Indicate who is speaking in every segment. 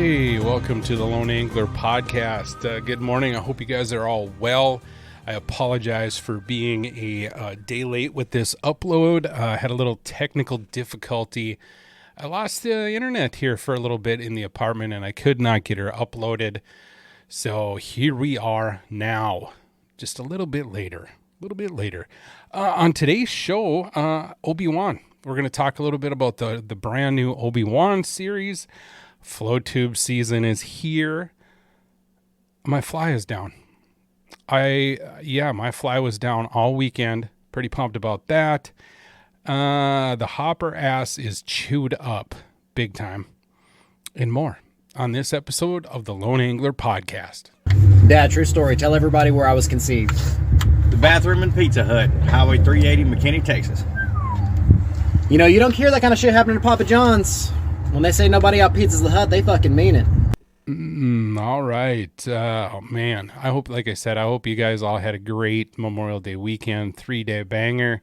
Speaker 1: Hey, welcome to the Lone Angler Podcast. Good morning. I hope you guys are all well. I apologize for being a day late with this upload. I had a little technical difficulty. I lost the internet here for a little bit in the apartment, and I could not get her uploaded. So here we are now, just a little bit later. On today's show, Obi-Wan. We're going to talk a little bit about the brand new Obi-Wan series. Flow tube season is here. My fly is down. My fly was down all weekend. Pretty pumped about that. The hopper ass is chewed up big time. And more on this episode of the Lone Angler Podcast.
Speaker 2: Dad, true story. Tell everybody where I was conceived.
Speaker 3: The bathroom and Pizza Hut, Highway 380, McKinney, Texas.
Speaker 2: You know, you don't hear that kind of shit happening to Papa John's. When they say nobody out pizzas the Hut, they fucking mean it.
Speaker 1: All right. Man, I hope you guys all had a great Memorial Day weekend. 3-day banger.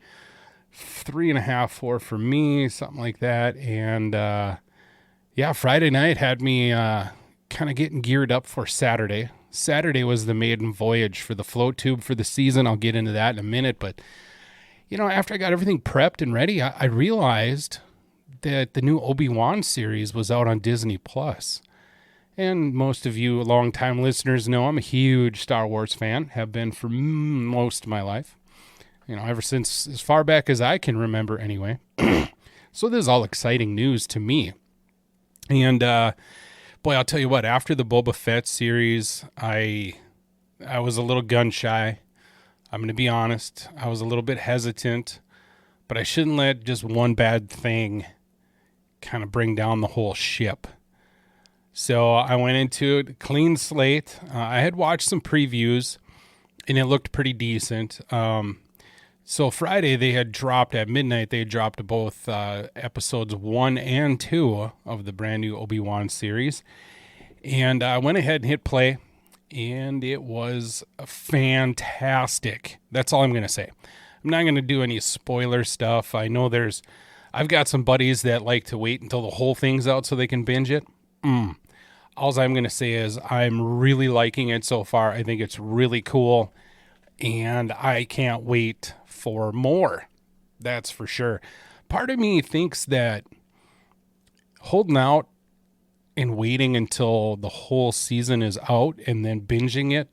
Speaker 1: 3.5, 4 for me, something like that. And, Friday night had me kind of getting geared up for Saturday. Saturday was the maiden voyage for the float tube for the season. I'll get into that in a minute. But, after I got everything prepped and ready, I realized that the new Obi-Wan series was out on Disney Plus. And most of you longtime listeners know I'm a huge Star Wars fan, have been for most of my life. Ever since as far back as I can remember anyway. So this is all exciting news to me. And I'll tell you what, after the Boba Fett series, I was a little gun shy. I'm going to be honest. I was a little bit hesitant, but I shouldn't let just one bad thing kind of bring down the whole ship. So I went into it clean slate. I had watched some previews and it looked pretty decent. So Friday they had dropped at midnight. They had dropped both episodes 1 and 2 of the brand new Obi-Wan series. And I went ahead and hit play and it was fantastic. That's all I'm going to say. I'm not going to do any spoiler stuff. I know I've got some buddies that like to wait until the whole thing's out so they can binge it. All I'm going to say is I'm really liking it so far. I think it's really cool, and I can't wait for more. That's for sure. Part of me thinks that holding out and waiting until the whole season is out and then binging it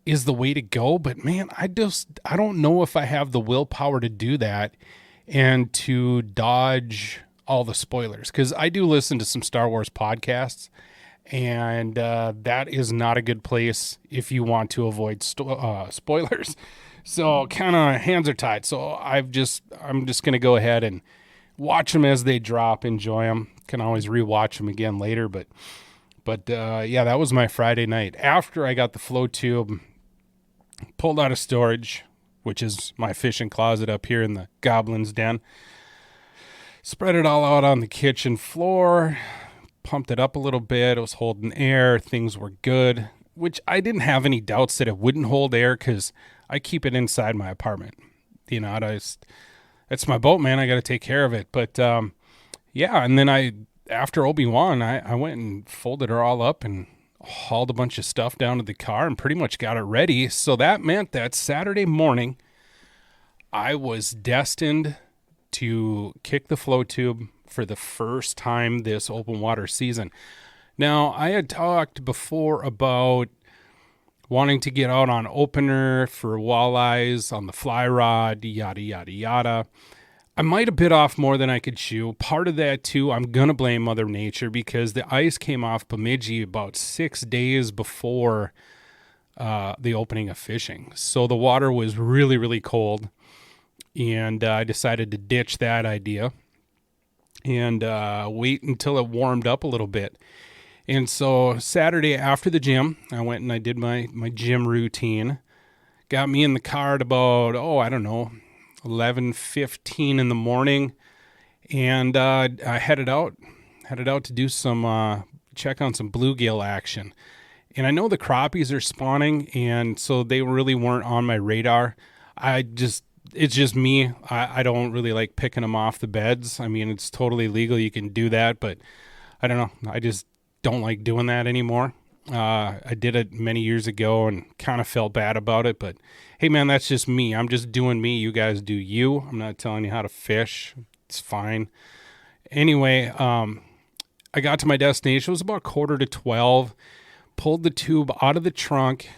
Speaker 1: is the way to go. But man, I don't know if I have the willpower to do that and to dodge all the spoilers, because I do listen to some Star Wars podcasts, and that is not a good place if you want to avoid spoilers. So kind of hands are tied. So I'm just going to go ahead and watch them as they drop, enjoy them. Can always rewatch them again later, but that was my Friday night. After I got the flow tube pulled out of storage, which is my fishing closet up here in the Goblin's Den. Spread it all out on the kitchen floor, pumped it up a little bit. It was holding air. Things were good, which I didn't have any doubts that it wouldn't hold air because I keep it inside my apartment. It's my boat, man. I got to take care of it. But, and then after Obi-Wan, I went and folded her all up and hauled a bunch of stuff down to the car and pretty much got it ready. So that meant that Saturday morning, I was destined to kick the flow tube for the first time this open water season. Now, I had talked before about wanting to get out on opener for walleyes on the fly rod, yada, yada, yada. I might have bit off more than I could chew. Part of that, too, I'm going to blame Mother Nature because the ice came off Bemidji about 6 days before the opening of fishing. So the water was really, really cold, and I decided to ditch that idea and wait until it warmed up a little bit. And so Saturday after the gym, I went and I did my gym routine. Got me in the car at about, 11:15 in the morning, and I headed out to do some check on some bluegill action. And I know the crappies are spawning, and so they really weren't on my radar. It's just me. I don't really like picking them off the beds. I mean, it's totally legal. You can do that, but I don't know. I just don't like doing that anymore. I did it many years ago and kind of felt bad about it, but hey man, that's just me. I'm just doing me. You guys do you. I'm not telling you how to fish. It's fine. Anyway, I got to my destination. It was about 11:45. Pulled the tube out of the trunk,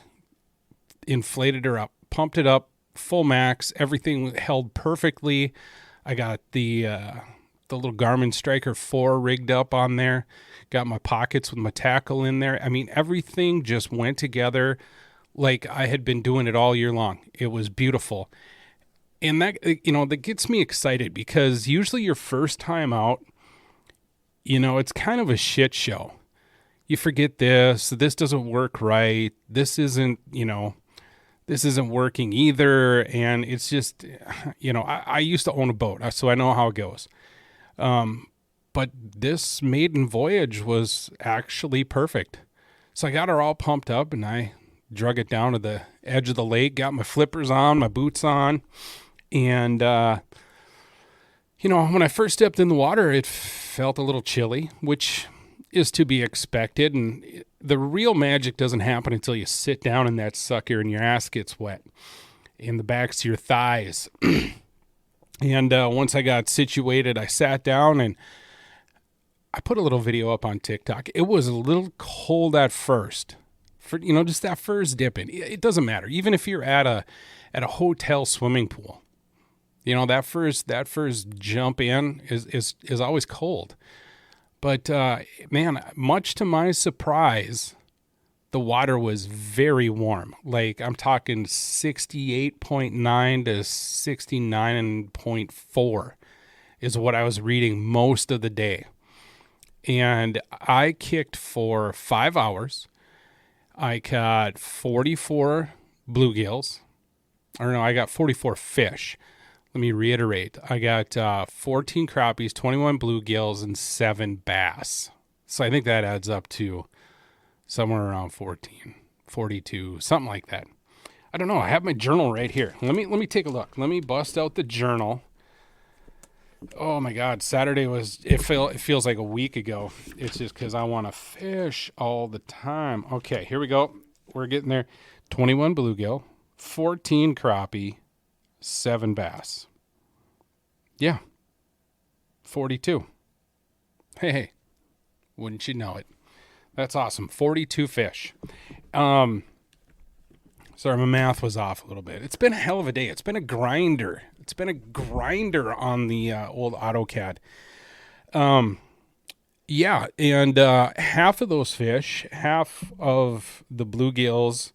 Speaker 1: inflated her up, pumped it up, full max. Everything held perfectly. I got the little Garmin Striker 4 rigged up on there. Got my pockets with my tackle in there. I mean, everything just went together like I had been doing it all year long. It was beautiful. And that, that gets me excited because usually your first time out, it's kind of a shit show. You forget this doesn't work right. This isn't working either. And it's just, I used to own a boat, so I know how it goes. But this maiden voyage was actually perfect. So I got her all pumped up and I drug it down to the edge of the lake, got my flippers on, my boots on. And, when I first stepped in the water, it felt a little chilly, which is to be expected. And the real magic doesn't happen until you sit down in that sucker and your ass gets wet in the backs of your thighs. And once I got situated, I sat down and I put a little video up on TikTok. It was a little cold at first, for just that first dip in. It doesn't matter, even if you're at a hotel swimming pool. That first jump in is always cold. But man, much to my surprise, the water was very warm. Like I'm talking 68.9 to 69.4 is what I was reading most of the day. And I kicked for 5 hours. I caught 44 bluegills. Or no, I got 44 fish. Let me reiterate. I got 14 crappies, 21 bluegills, and 7 bass. So I think that adds up to somewhere around 14, 42, something like that. I don't know. I have my journal right here. Let me take a look. Let me bust out the journal. Oh my God, Saturday it feels like a week ago. It's just because I want to fish all the time. Okay, here we go. We're getting there. 21 bluegill, 14 crappie, 7 bass. Yeah, 42. Hey, wouldn't you know it? That's awesome. 42 fish. Sorry, my math was off a little bit. It's been a hell of a day. It's been a grinder. It's been a grinder on the old AutoCAD. Yeah, and half of those fish, half of the bluegills,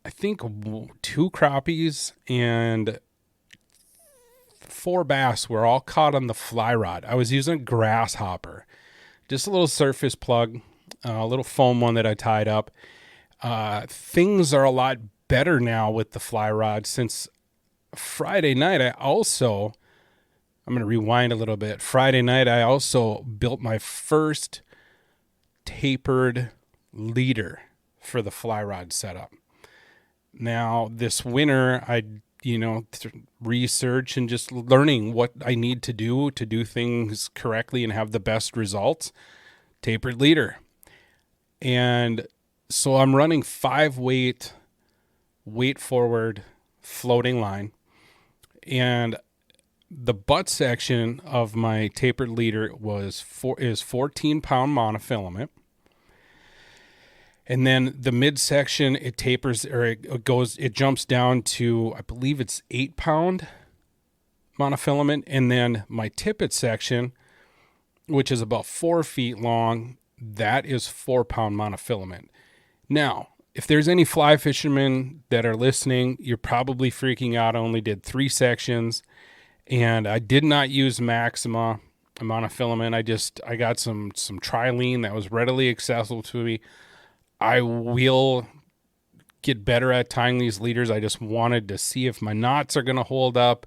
Speaker 1: I think 2 crappies and 4 bass were all caught on the fly rod. I was using a grasshopper, just a little surface plug, a little foam one that I tied up. Things are a lot better now with the fly rod since Friday night. I'm going to rewind a little bit. Friday night, I also built my first tapered leader for the fly rod setup. Now, this winter, research and just learning what I need to do things correctly and have the best results. Tapered leader. And so I'm running 5 weight forward floating line. And the butt section of my tapered leader is 14-pound monofilament. And then the midsection, it tapers, or it jumps down to, I believe it's 8-pound monofilament. And then my tippet section, which is about 4 feet long, that is 4-pound monofilament. Now, if there's any fly fishermen that are listening, you're probably freaking out. I only did 3 sections, and I did not use Maxima monofilament. I got some trilene that was readily accessible to me. I will get better at tying these leaders. I just wanted to see if my knots are going to hold up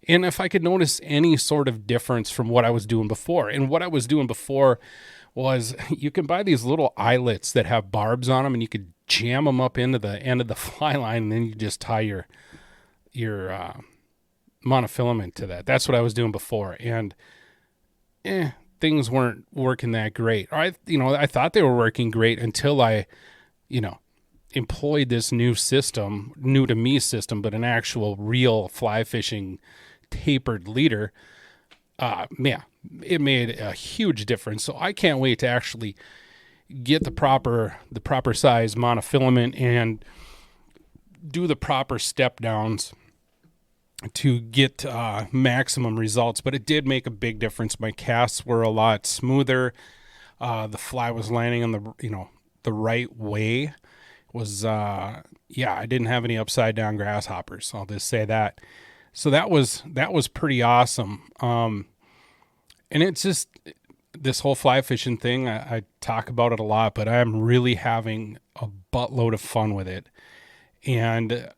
Speaker 1: and if I could notice any sort of difference from what I was doing before. And what I was doing before was you can buy these little eyelets that have barbs on them and you could jam them up into the end of the fly line and then you just tie your monofilament to that. That's what I was doing before. And things weren't working that great. Or I thought they were working great until I, employed this new system, new to me system, but an actual real fly fishing tapered leader. Yeah, it made a huge difference. So I can't wait to actually get the proper size monofilament and do the proper step downs to get maximum results. But it did make a big difference. My casts were a lot smoother. The fly was landing on the right way. I didn't have any upside down grasshoppers. I'll just say that. So that was pretty awesome. And it's just this whole fly fishing thing. I talk about it a lot, but I'm really having a buttload of fun with it. And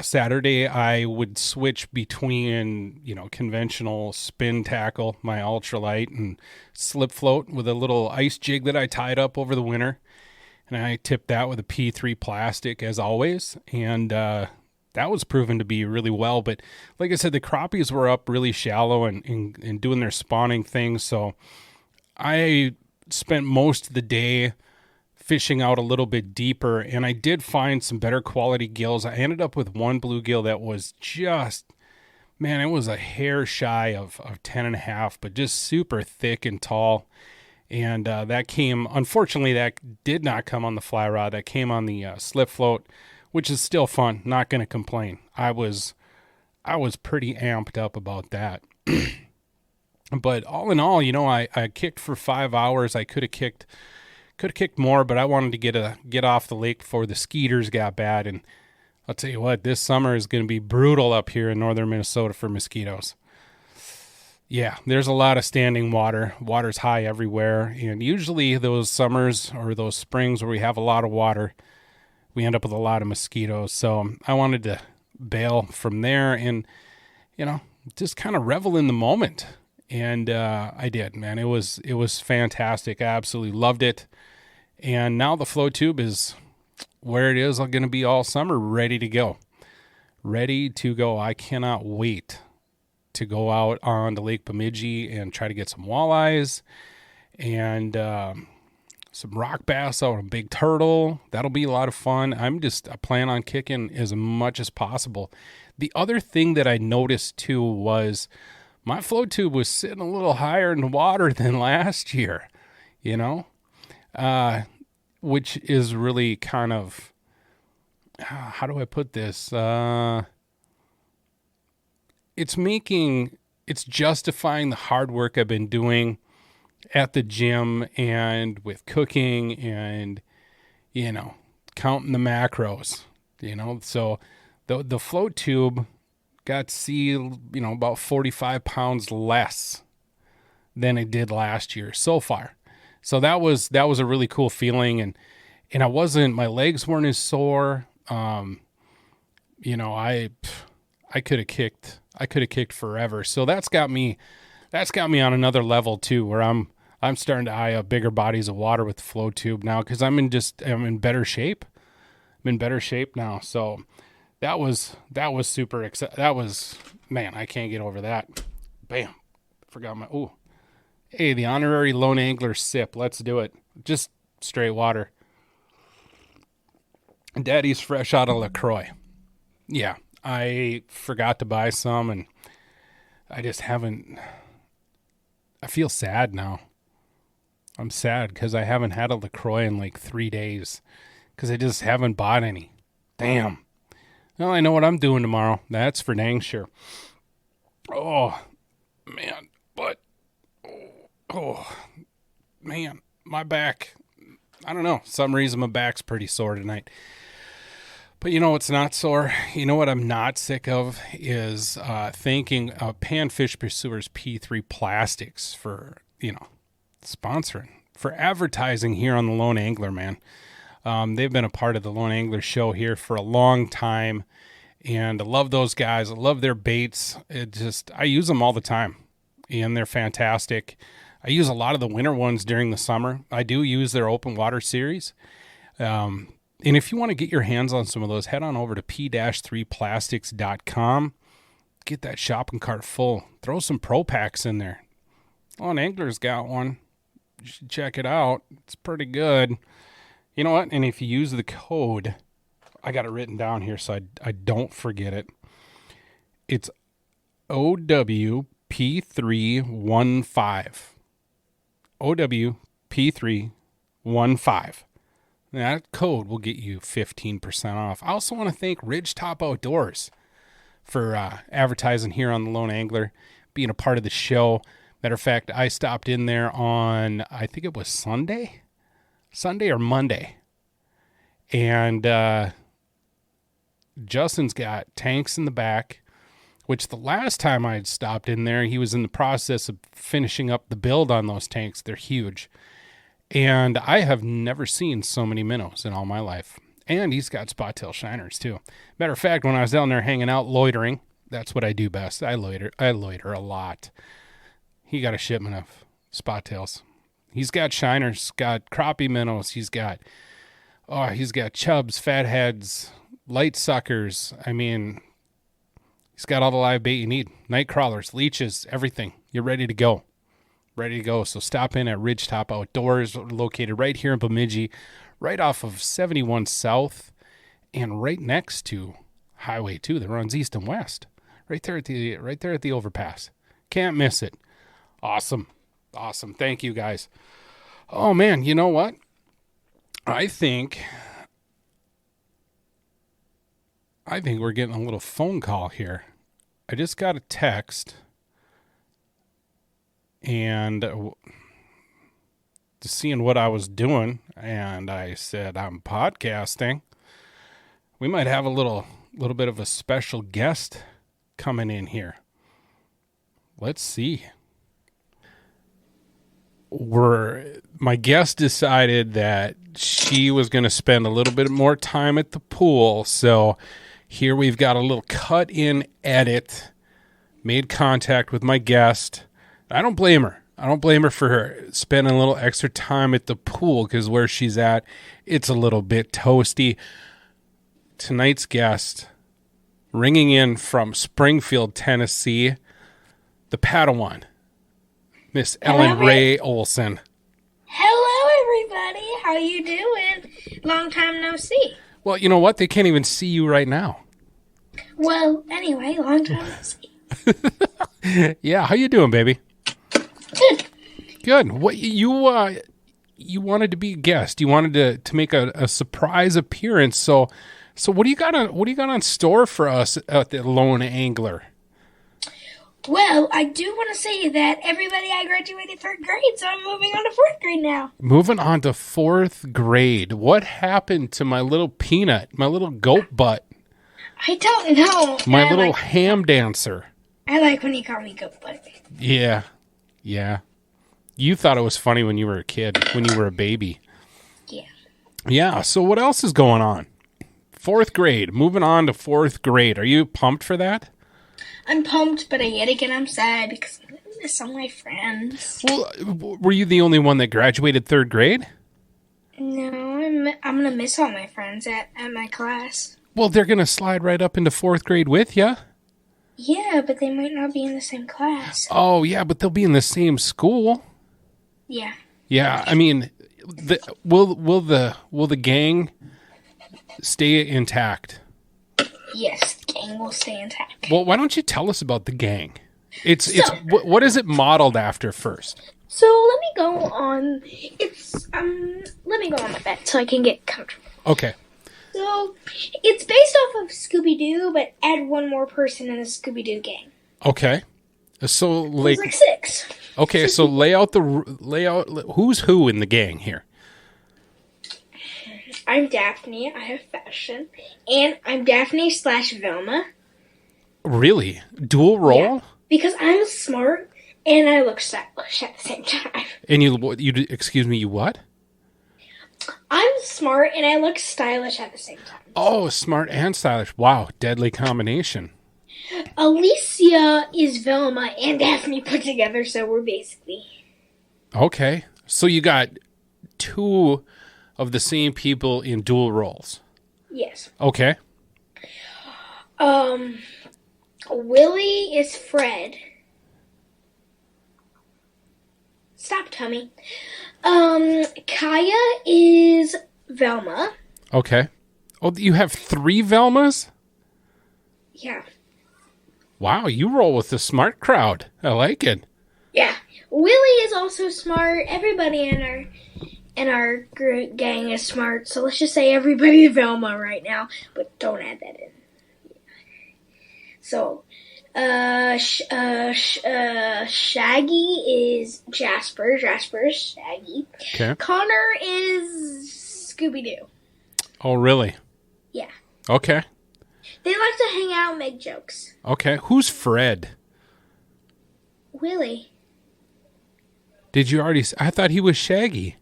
Speaker 1: Saturday I would switch between, conventional spin tackle, my ultralight, and slip float with a little ice jig that I tied up over the winter. And I tipped that with a P3 plastic as always. And that was proven to be really well. But like I said, the crappies were up really shallow and doing their spawning thing. So I spent most of the day fishing out a little bit deeper, and I did find some better quality gills. I ended up with one bluegill that was just, man, it was a hair shy of 10.5, but just super thick and tall. And unfortunately, that did not come on the fly rod. That came on the slip float, which is still fun. Not going to complain. I was pretty amped up about that. But all in all, I kicked for 5 hours. I could have kicked more, but I wanted to get off the lake before the skeeters got bad. And I'll tell you what, this summer is going to be brutal up here in northern Minnesota for mosquitoes. Yeah, there's a lot of standing water. Water's high everywhere. And usually those summers or those springs where we have a lot of water, we end up with a lot of mosquitoes. So I wanted to bail from there and, just kind of revel in the moment. And I did, man. It was fantastic. I absolutely loved it. And now the flow tube is where it is going to be all summer, ready to go. I cannot wait to go out on the Lake Bemidji and try to get some walleyes and some rock bass out on a big turtle. That'll be a lot of fun. I plan on kicking as much as possible. The other thing that I noticed too was my flow tube was sitting a little higher in the water than last year, which is really kind of, how do I put this? It's justifying the hard work I've been doing at the gym and with cooking and, counting the macros, so the float tube got to see, about 45 pounds less than it did last year so far. So that was a really cool feeling. And my legs weren't as sore. I could have kicked forever. So that's got me on another level too, where I'm starting to eye up bigger bodies of water with the flow tube now, because I'm in better shape. I'm in better shape now. So that was super exciting. That was, man, I can't get over that. Bam. Forgot hey, the honorary lone angler sip. Let's do it. Just straight water. Daddy's fresh out of LaCroix. Yeah, I forgot to buy some, and I just haven't. I feel sad now. I'm sad because I haven't had a LaCroix in like 3 days because I just haven't bought any. Damn. Well, I know what I'm doing tomorrow. That's for dang sure. Oh, man. But, oh, man, my back. I don't know. Some reason my back's pretty sore tonight. But what's not sore? You know what I'm not sick of is thanking Panfish Pursuers P3 Plastics for, sponsoring, for advertising here on the Lone Angler, man. They've been a part of the Lone Angler show here for a long time, and I love those guys. I love their baits. I use them all the time, and they're fantastic. I use a lot of the winter ones during the summer. I do use their open water series. And if you want to get your hands on some of those, head on over to p-3plastics.com. Get that shopping cart full. Throw some Pro Packs in there. Lone Angler's got one. You should check it out. It's pretty good. You know what? And if you use the code, I got it written down here so I don't forget it. It's OWP315. OWP315. That code will get you 15% off. I also want to thank Ridgetop Outdoors for advertising here on the Lone Angler, being a part of the show. Matter of fact, I stopped in there on, I think it was Sunday or Monday. And Justin's got tanks in the back, which the last time I had stopped in there, he was in the process of finishing up the build on those tanks. They're huge. And I have never seen so many minnows in all my life. And he's got spot tail shiners too. Matter of fact, when I was down there hanging out, loitering, that's what I do best. I loiter a lot. He got a shipment of spot tails. He's got shiners, got crappie minnows. He's got chubs, fatheads, light suckers. I mean, he's got all the live bait you need. Night crawlers, leeches, everything. You're ready to go. So stop in at Ridgetop Outdoors, located right here in Bemidji, right off of 71 South and right next to Highway 2 that runs east and west. Right there at the overpass. Can't miss it. Awesome. Thank you guys. Oh man, you know what? I think we're getting a little phone call here. I just got a text and just seeing what I was doing, and I said I'm podcasting. We might have a little bit of a special guest coming in here. Let's see. My guest decided that she was going to spend a little bit more time at the pool, so here we've got a little cut-in edit. Made contact with my guest. I don't blame her. For spending a little extra time at the pool, because where she's at, it's a little bit toasty. Tonight's guest, ringing in from Springfield, Tennessee, the Padawan, Miss Ellen Ray Olson.
Speaker 4: Hello, everybody. How you doing? Long time no see.
Speaker 1: Well, you know what? They can't even see you right now.
Speaker 4: Well, anyway, long time no see.
Speaker 1: Yeah, how you doing, baby? Good. What you wanted to be a guest. You wanted to make a surprise appearance. So what do you got on store for us at the Lone Angler?
Speaker 4: Well, I do want to say that I graduated 3rd grade, so I'm moving on to 4th grade now.
Speaker 1: Moving on to 4th grade. What happened to my little peanut, my little goat butt?
Speaker 4: I don't know.
Speaker 1: My little ham dancer.
Speaker 4: I like when you call me goat butt.
Speaker 1: Yeah. You thought it was funny when you were a kid, when you were a baby.
Speaker 4: Yeah.
Speaker 1: Yeah, so what else is going on? 4th grade. Moving on to 4th grade. Are you pumped for that?
Speaker 4: I'm pumped, but yet again I'm sad because I'm going to miss all my friends.
Speaker 1: Well, were you the only one that graduated 3rd grade?
Speaker 4: No, I'm going to miss all my friends at my class.
Speaker 1: Well, they're going to slide right up into 4th grade with you.
Speaker 4: Yeah, but they might not be in the same class.
Speaker 1: Oh, yeah, but they'll be in the same school.
Speaker 4: Yeah.
Speaker 1: Yeah, I mean, will the gang stay intact?
Speaker 4: Yes, the gang will stay intact.
Speaker 1: Well, why don't you tell us about the gang? What is it modeled after first?
Speaker 4: So let me go on. Let me go on my bed so I can get comfortable.
Speaker 1: Okay.
Speaker 4: So it's based off of Scooby-Doo, but add one more person in the Scooby-Doo gang.
Speaker 1: Okay. So like
Speaker 4: 6.
Speaker 1: Okay, so lay out who's who in the gang here.
Speaker 4: I'm Daphne. I have fashion, and I'm Daphne / Velma.
Speaker 1: Really? Dual role?
Speaker 4: Yeah, because I'm smart and I look stylish at the same time.
Speaker 1: And you excuse me, you what?
Speaker 4: I'm smart and I look stylish at the same time.
Speaker 1: Oh, smart and stylish. Wow, deadly combination.
Speaker 4: Alicia is Velma and Daphne put together, so we're basically...
Speaker 1: Okay. So you got 2 of the same people in dual roles.
Speaker 4: Yes.
Speaker 1: Okay.
Speaker 4: Willie is Fred. stop, Tommy. Kaya is Velma.
Speaker 1: Okay. Oh, you have 3 Velmas?
Speaker 4: Yeah.
Speaker 1: Wow, you roll with the smart crowd. I like it.
Speaker 4: Yeah. Willie is also smart. Everybody in our gang is smart. So let's just say everybody is Velma right now, but don't add that in. So, Shaggy is Jasper. Jasper is Shaggy.
Speaker 1: Okay.
Speaker 4: Connor is Scooby-Doo.
Speaker 1: Oh, really?
Speaker 4: Yeah.
Speaker 1: Okay.
Speaker 4: They like to hang out and make jokes.
Speaker 1: Okay. Who's Fred?
Speaker 4: Willie.
Speaker 1: Did you already... I thought he was Shaggy.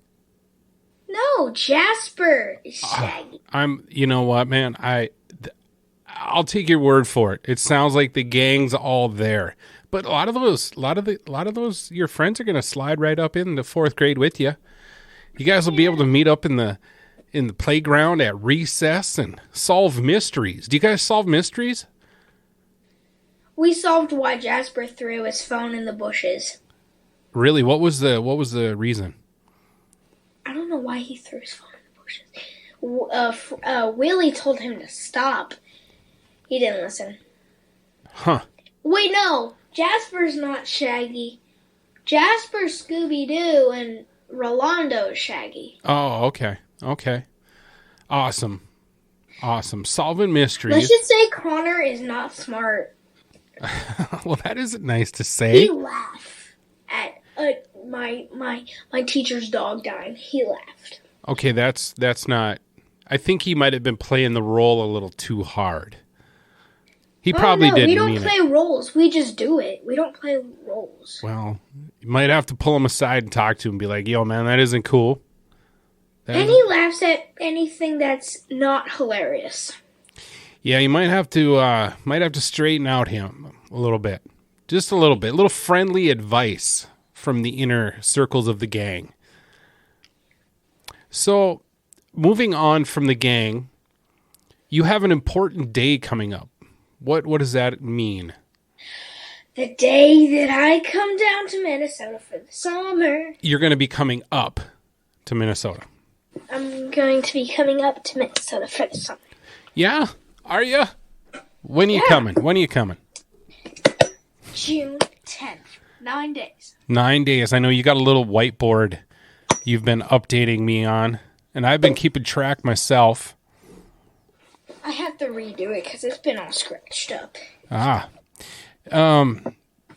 Speaker 4: No, Jasper is Shaggy.
Speaker 1: You know what, man? I'll take your word for it. It sounds like the gang's all there. But a lot of those, your friends are going to slide right up into 4th grade with you. You guys will be able to meet up in the playground at recess and solve mysteries. Do you guys solve mysteries?
Speaker 4: We solved why Jasper threw his phone in the bushes.
Speaker 1: Really? What was the reason?
Speaker 4: I don't know why he threw his phone in the bushes. Willie told him to stop. He didn't listen.
Speaker 1: Huh.
Speaker 4: Wait, no. Jasper's not Shaggy. Jasper's Scooby-Doo and Rolando is Shaggy.
Speaker 1: Oh, okay. Okay. Awesome. Solving mysteries.
Speaker 4: Let's just say Connor is not smart.
Speaker 1: Well, that isn't nice to say.
Speaker 4: He laughed at my teacher's dog dying. He laughed.
Speaker 1: Okay, that's not... I think he might have been playing the role a little too hard. He probably didn't mean it.
Speaker 4: We don't play roles. We just do it. We don't play roles.
Speaker 1: Well, you might have to pull him aside and talk to him and be like, yo, man, that isn't cool.
Speaker 4: And he laughs at anything that's not hilarious.
Speaker 1: Yeah, you might have to straighten out him a little bit. Just a little bit. A little friendly advice from the inner circles of the gang. So, moving on from the gang, you have an important day coming up. What does that mean?
Speaker 4: The day that I come down to Minnesota for the summer.
Speaker 1: You're going to be coming up to Minnesota.
Speaker 4: I'm going to be coming up to Minnesota for the summer.
Speaker 1: Yeah? Are you? When are you coming? When are you coming?
Speaker 4: June 10th. 9 days.
Speaker 1: 9 days. I know you got a little whiteboard you've been updating me on, and I've been keeping track myself.
Speaker 4: I have to redo it because it's been all scratched up.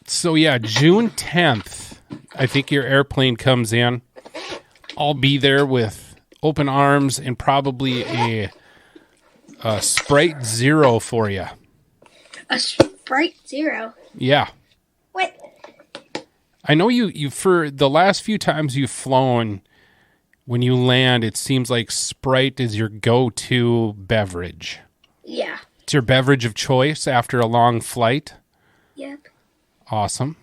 Speaker 1: So yeah, June 10th, I think your airplane comes in. I'll be there with open arms and probably a Sprite Zero for you.
Speaker 4: A Sprite Zero?
Speaker 1: Yeah.
Speaker 4: What?
Speaker 1: I know you for the last few times you've flown, when you land, it seems like Sprite is your go-to beverage.
Speaker 4: Yeah.
Speaker 1: It's your beverage of choice after a long flight?
Speaker 4: Yep.
Speaker 1: Awesome.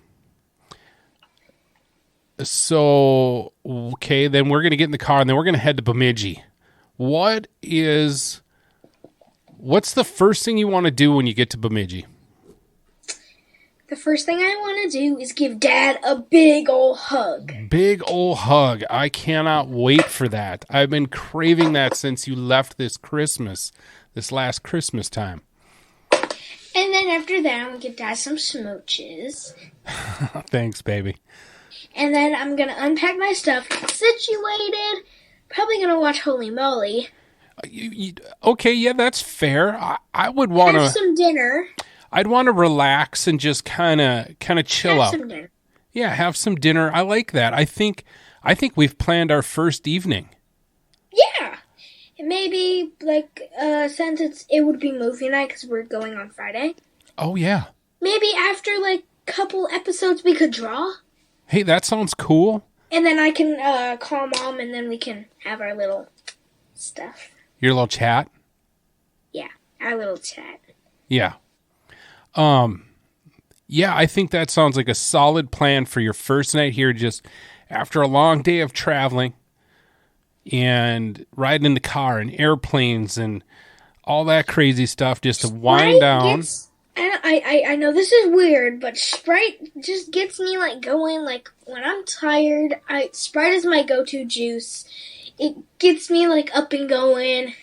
Speaker 1: So, okay, then we're going to get in the car and then we're going to head to Bemidji. What's the first thing you want to do when you get to Bemidji?
Speaker 4: The first thing I want to do is give Dad a big ol' hug.
Speaker 1: Big ol' hug. I cannot wait for that. I've been craving that since you left this last Christmas time.
Speaker 4: And then after that, I'm going to give Dad some smooches.
Speaker 1: Thanks, baby.
Speaker 4: And then I'm going to unpack my stuff, get situated. Probably going to watch Holy Moly.
Speaker 1: Okay, yeah, that's fair. I would want to
Speaker 4: have some dinner.
Speaker 1: I'd want to relax and just kind of chill out.
Speaker 4: Have some dinner.
Speaker 1: Yeah, have some dinner. I like that. I think we've planned our first evening.
Speaker 4: Yeah. Maybe since it would be movie night because we're going on Friday.
Speaker 1: Oh yeah.
Speaker 4: Maybe after couple episodes we could draw.
Speaker 1: Hey, that sounds cool.
Speaker 4: And then I can call Mom and then we can have our little stuff.
Speaker 1: Your little chat?
Speaker 4: Yeah, our little chat.
Speaker 1: Yeah. Yeah, I think that sounds like a solid plan for your first night here, just after a long day of traveling and riding in the car and airplanes and all that crazy stuff, just to wind down.
Speaker 4: I know this is weird, but Sprite just gets me like going. Like when I'm tired, Sprite is my go-to juice. It gets me like up and going.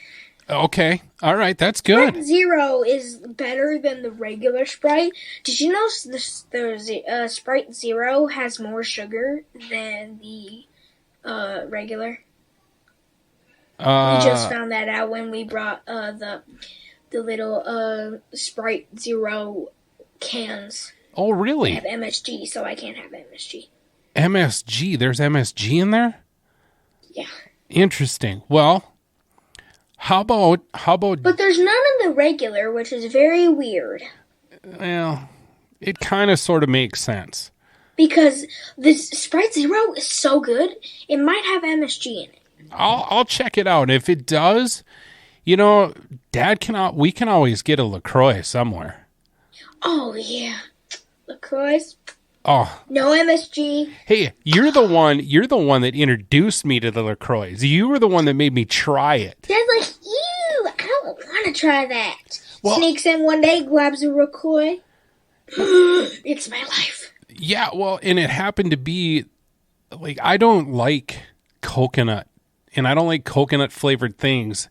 Speaker 1: Okay. All right. That's good.
Speaker 4: Sprite Zero is better than the regular Sprite. Did you know the Sprite Zero has more sugar than the regular? We just found that out when we brought the little Sprite Zero cans.
Speaker 1: Oh, really?
Speaker 4: I have MSG, so I can't have MSG.
Speaker 1: MSG? There's MSG in there?
Speaker 4: Yeah.
Speaker 1: Interesting. Well, how about...
Speaker 4: But there's none in the regular, which is very weird.
Speaker 1: Well, it kind of sort of makes sense.
Speaker 4: Because this Sprite Zero is so good, it might have MSG in it.
Speaker 1: I'll check it out. If it does, you know, we can always get a LaCroix somewhere.
Speaker 4: Oh, yeah. LaCroix.
Speaker 1: Oh.
Speaker 4: No MSG.
Speaker 1: Hey, you're the one that introduced me to the LaCroix. You were the one that made me try it.
Speaker 4: Dad's like, ew, I don't want to try that.
Speaker 1: Well,
Speaker 4: sneaks in one day, grabs a LaCroix. It's my life.
Speaker 1: Yeah, well, and it happened to be, like, I don't like coconut, and I don't like coconut flavored things.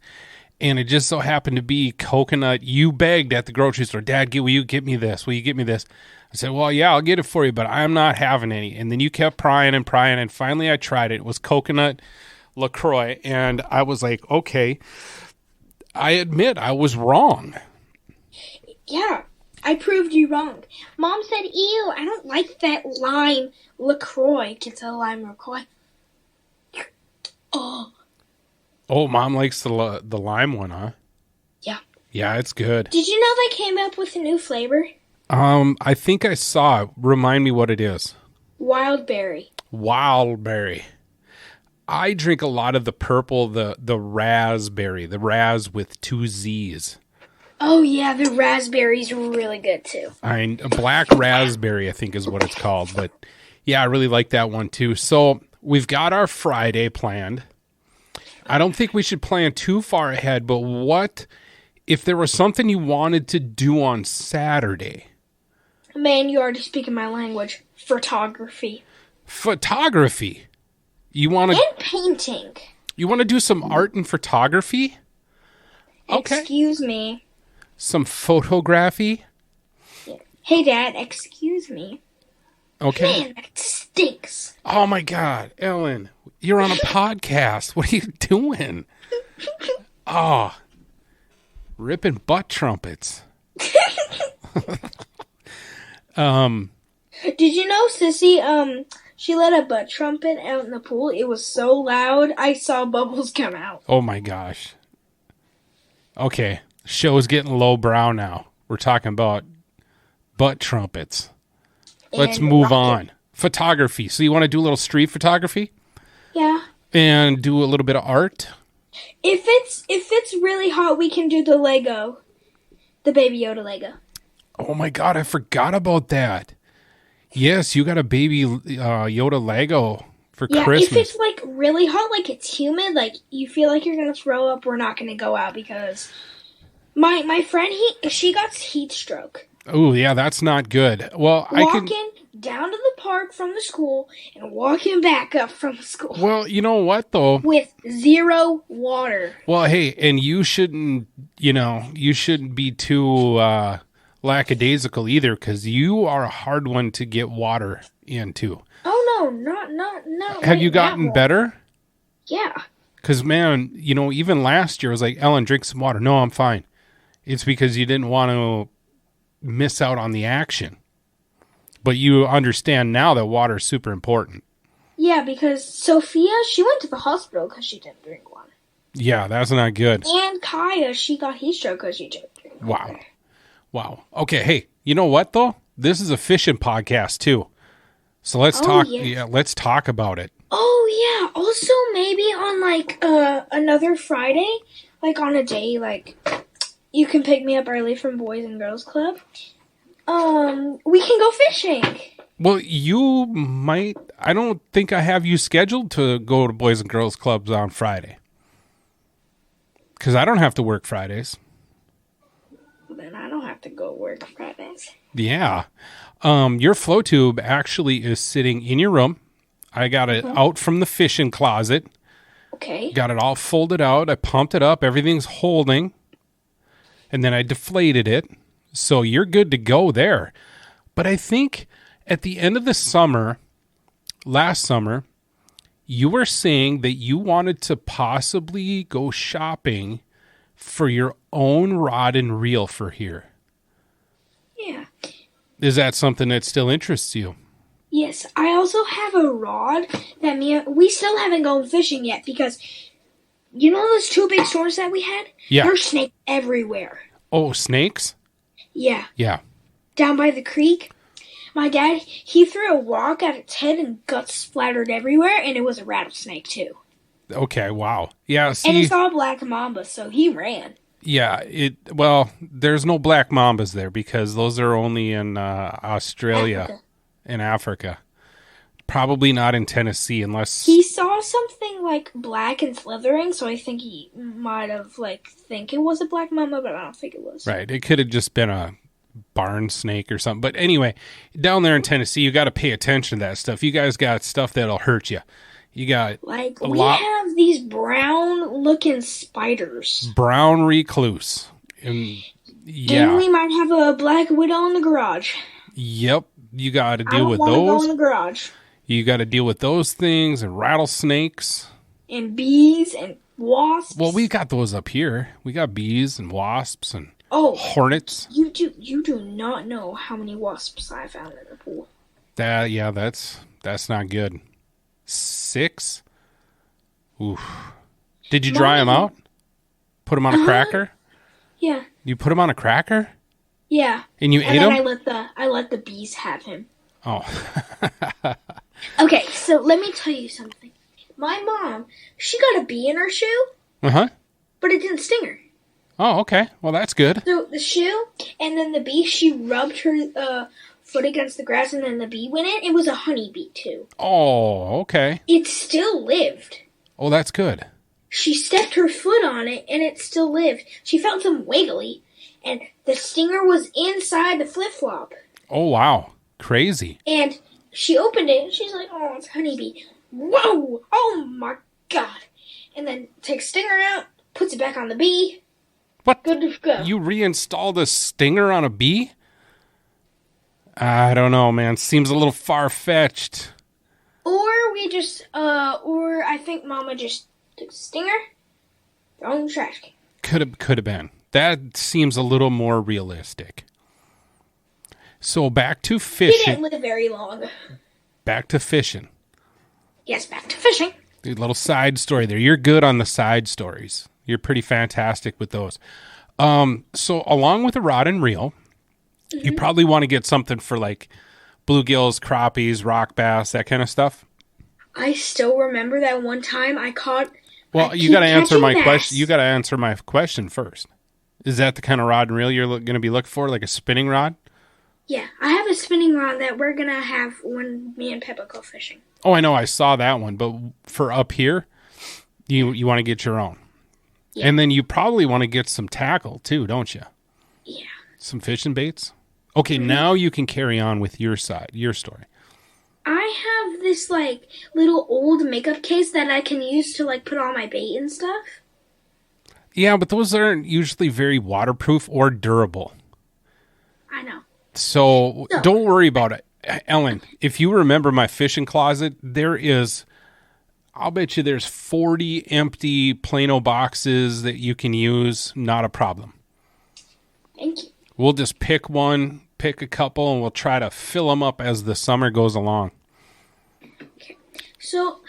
Speaker 1: And it just so happened to be coconut. You begged at the grocery store, Dad, will you get me this? Will you get me this? I said, well, yeah, I'll get it for you, but I'm not having any. And then you kept prying, and finally I tried it. It was coconut LaCroix, and I was like, okay, I admit I was wrong.
Speaker 4: Yeah, I proved you wrong. Mom said, ew, I don't like that lime LaCroix. It's a lime LaCroix.
Speaker 1: Oh, Mom likes the lime one, huh?
Speaker 4: Yeah.
Speaker 1: Yeah, it's good.
Speaker 4: Did you know they came up with a new flavor?
Speaker 1: I think I saw it. Remind me what it is.
Speaker 4: Wild berry.
Speaker 1: Wild berry. I drink a lot of the purple, the raspberry, the ras with 2 Z's.
Speaker 4: Oh, yeah, the raspberry's really good, too.
Speaker 1: Black raspberry, I think is what it's called. But, yeah, I really like that one, too. So, we've got our Friday planned. I don't think we should plan too far ahead, but what if there was something you wanted to do on Saturday?
Speaker 4: Man, you already speaking my language. Photography.
Speaker 1: Photography? You want to...
Speaker 4: And painting.
Speaker 1: You want to do some art and photography? Okay.
Speaker 4: Excuse me.
Speaker 1: Some photography?
Speaker 4: Yeah. Hey, Dad, excuse me.
Speaker 1: Okay.
Speaker 4: Man, that stinks.
Speaker 1: Oh, my God. Ellen, you're on a podcast. What are you doing? Oh, ripping butt trumpets.
Speaker 4: Did you know Sissy, she let a butt trumpet out in the pool? It was so loud, I saw bubbles come out.
Speaker 1: Oh, my gosh. Okay. Show's getting lowbrow now. We're talking about butt trumpets. Let's move on. Photography. So you want to do a little street photography?
Speaker 4: Yeah.
Speaker 1: And do a little bit of art?
Speaker 4: If it's really hot, we can do the Lego. The Baby Yoda Lego.
Speaker 1: Oh my God, I forgot about that. Yes, you got a Baby Yoda Lego for Christmas.
Speaker 4: If it's like really hot, like it's humid, like you feel like you're gonna throw up, we're not gonna go out because my friend she got heat stroke.
Speaker 1: Oh yeah, that's not good. Well,
Speaker 4: walking down to the park from the school and walking back up from the school.
Speaker 1: Well, you know what though?
Speaker 4: With 0 water.
Speaker 1: Well, hey, and you shouldn't be too lackadaisical either, because you are a hard one to get water into.
Speaker 4: Oh no!
Speaker 1: Have you gotten better?
Speaker 4: Yeah.
Speaker 1: Because man, even last year I was like, Ellen, drink some water. No, I'm fine. It's because you didn't want to miss out on the action. But you understand now that water is super important.
Speaker 4: Yeah, because Sophia, she went to the hospital because she didn't drink water.
Speaker 1: Yeah, that's not good.
Speaker 4: And Kaya, she got heat stroke because she didn't drink water.
Speaker 1: Wow. Okay, hey, you know what though? This is a fishing podcast too. So let's talk. Yeah, let's talk about it.
Speaker 4: Oh yeah. Also, maybe on like another Friday, like on a day like you can pick me up early from Boys and Girls Club. We can go fishing.
Speaker 1: Well, you might. I don't think I have you scheduled to go to Boys and Girls Clubs on Friday. Because I don't have to work Fridays.
Speaker 4: Then I don't have have to go work on Fridays.
Speaker 1: Yeah. Your flow tube actually is sitting in your room. I got it out from the fishing closet.
Speaker 4: Okay.
Speaker 1: Got it all folded out. I pumped it up. Everything's holding. And then I deflated it. So you're good to go there. But I think at the end of the summer, last summer, you were saying that you wanted to possibly go shopping for your own rod and reel for here.
Speaker 4: Yeah.
Speaker 1: Is that something that still interests you?
Speaker 4: Yes, I also have a rod that we still haven't gone fishing yet because you know those 2 big storms that we had?
Speaker 1: Yeah.
Speaker 4: There's snakes everywhere.
Speaker 1: Oh, snakes?
Speaker 4: Yeah.
Speaker 1: Yeah.
Speaker 4: Down by the creek. My dad, he threw a rock at its head and guts splattered everywhere, and it was a rattlesnake too.
Speaker 1: Okay, wow. Yeah, see.
Speaker 4: And he saw a black mamba, so he ran.
Speaker 1: Yeah, well, there's no black mambas there because those are only in Australia.
Speaker 4: Africa.
Speaker 1: In Africa. Probably not in Tennessee unless...
Speaker 4: He saw something like black and slithering, so I think he might have think it was a black mamba, but I don't think it was.
Speaker 1: Right, it could have just been a barn snake or something. But anyway, down there in Tennessee, you got to pay attention to that stuff. You guys got stuff that'll hurt you. You got
Speaker 4: we have these brown-looking spiders.
Speaker 1: Brown recluse. And
Speaker 4: And we might have a black widow in the garage.
Speaker 1: Yep. You got to
Speaker 4: I
Speaker 1: deal
Speaker 4: don't
Speaker 1: with
Speaker 4: want to
Speaker 1: those.
Speaker 4: go in the garage.
Speaker 1: You got to deal with those things and rattlesnakes.
Speaker 4: And bees and wasps.
Speaker 1: Well, we got those up here. We got bees and wasps and hornets.
Speaker 4: You do not know how many wasps I found in the pool.
Speaker 1: That's not good. 6? Oof. Did you dry them out? Put them on a cracker?
Speaker 4: Yeah.
Speaker 1: You put them on a cracker?
Speaker 4: Yeah.
Speaker 1: And you ate them?
Speaker 4: I let the bees have him.
Speaker 1: Oh.
Speaker 4: Okay, so let me tell you something. My mom, she got a bee in her shoe.
Speaker 1: Uh-huh.
Speaker 4: But it didn't sting her.
Speaker 1: Oh, okay. Well, that's good.
Speaker 4: So the shoe and then the bee, she rubbed her foot against the grass and then the bee went in. It was a honeybee too.
Speaker 1: Oh, okay.
Speaker 4: It still lived.
Speaker 1: Oh, that's good.
Speaker 4: She stepped her foot on it and it still lived. She felt some wiggly and the stinger was inside the flip-flop.
Speaker 1: Oh, wow. Crazy.
Speaker 4: And she opened it and she's like, oh, it's a honeybee. Whoa! Oh my God. And then takes stinger out, puts it back on the bee.
Speaker 1: What?
Speaker 4: Good to go.
Speaker 1: You reinstalled a stinger on a bee? I don't know, man. Seems a little far-fetched.
Speaker 4: Or we just, or I think Mama just took a stinger, throw it in the trash can.
Speaker 1: Could have been. That seems a little more realistic. So back to
Speaker 4: He
Speaker 1: fishing.
Speaker 4: didn't live very long.
Speaker 1: Back to fishing.
Speaker 4: Yes, back to fishing.
Speaker 1: A little side story there. You're good on the side stories. You're pretty fantastic with those. So along with a rod and reel, you probably want to get something for like bluegills, crappies, rock bass, that kind of stuff.
Speaker 4: I still remember that one time I caught.
Speaker 1: Well, you got to answer my question. You got to answer my question first. Is that the kind of rod and reel you're going to be looking for, like a spinning rod?
Speaker 4: Yeah, I have a spinning rod that we're gonna have when me and Peppa go fishing.
Speaker 1: Oh, I know. I saw that one. But for up here, you want to get your own. Yeah. And then you probably want to get some tackle too, don't you?
Speaker 4: Yeah.
Speaker 1: Some fishing baits? Okay, now you can carry on with your story.
Speaker 4: I have this like little old makeup case that I can use to like put all my bait and stuff.
Speaker 1: Yeah, but those aren't usually very waterproof or durable.
Speaker 4: I know.
Speaker 1: So don't worry about it. Ellen, if you remember my fishing closet, I'll bet you there's 40 empty Plano boxes that you can use. Not a problem.
Speaker 4: Thank you.
Speaker 1: We'll just pick a couple, and we'll try to fill them up as the summer goes along.
Speaker 4: Okay. So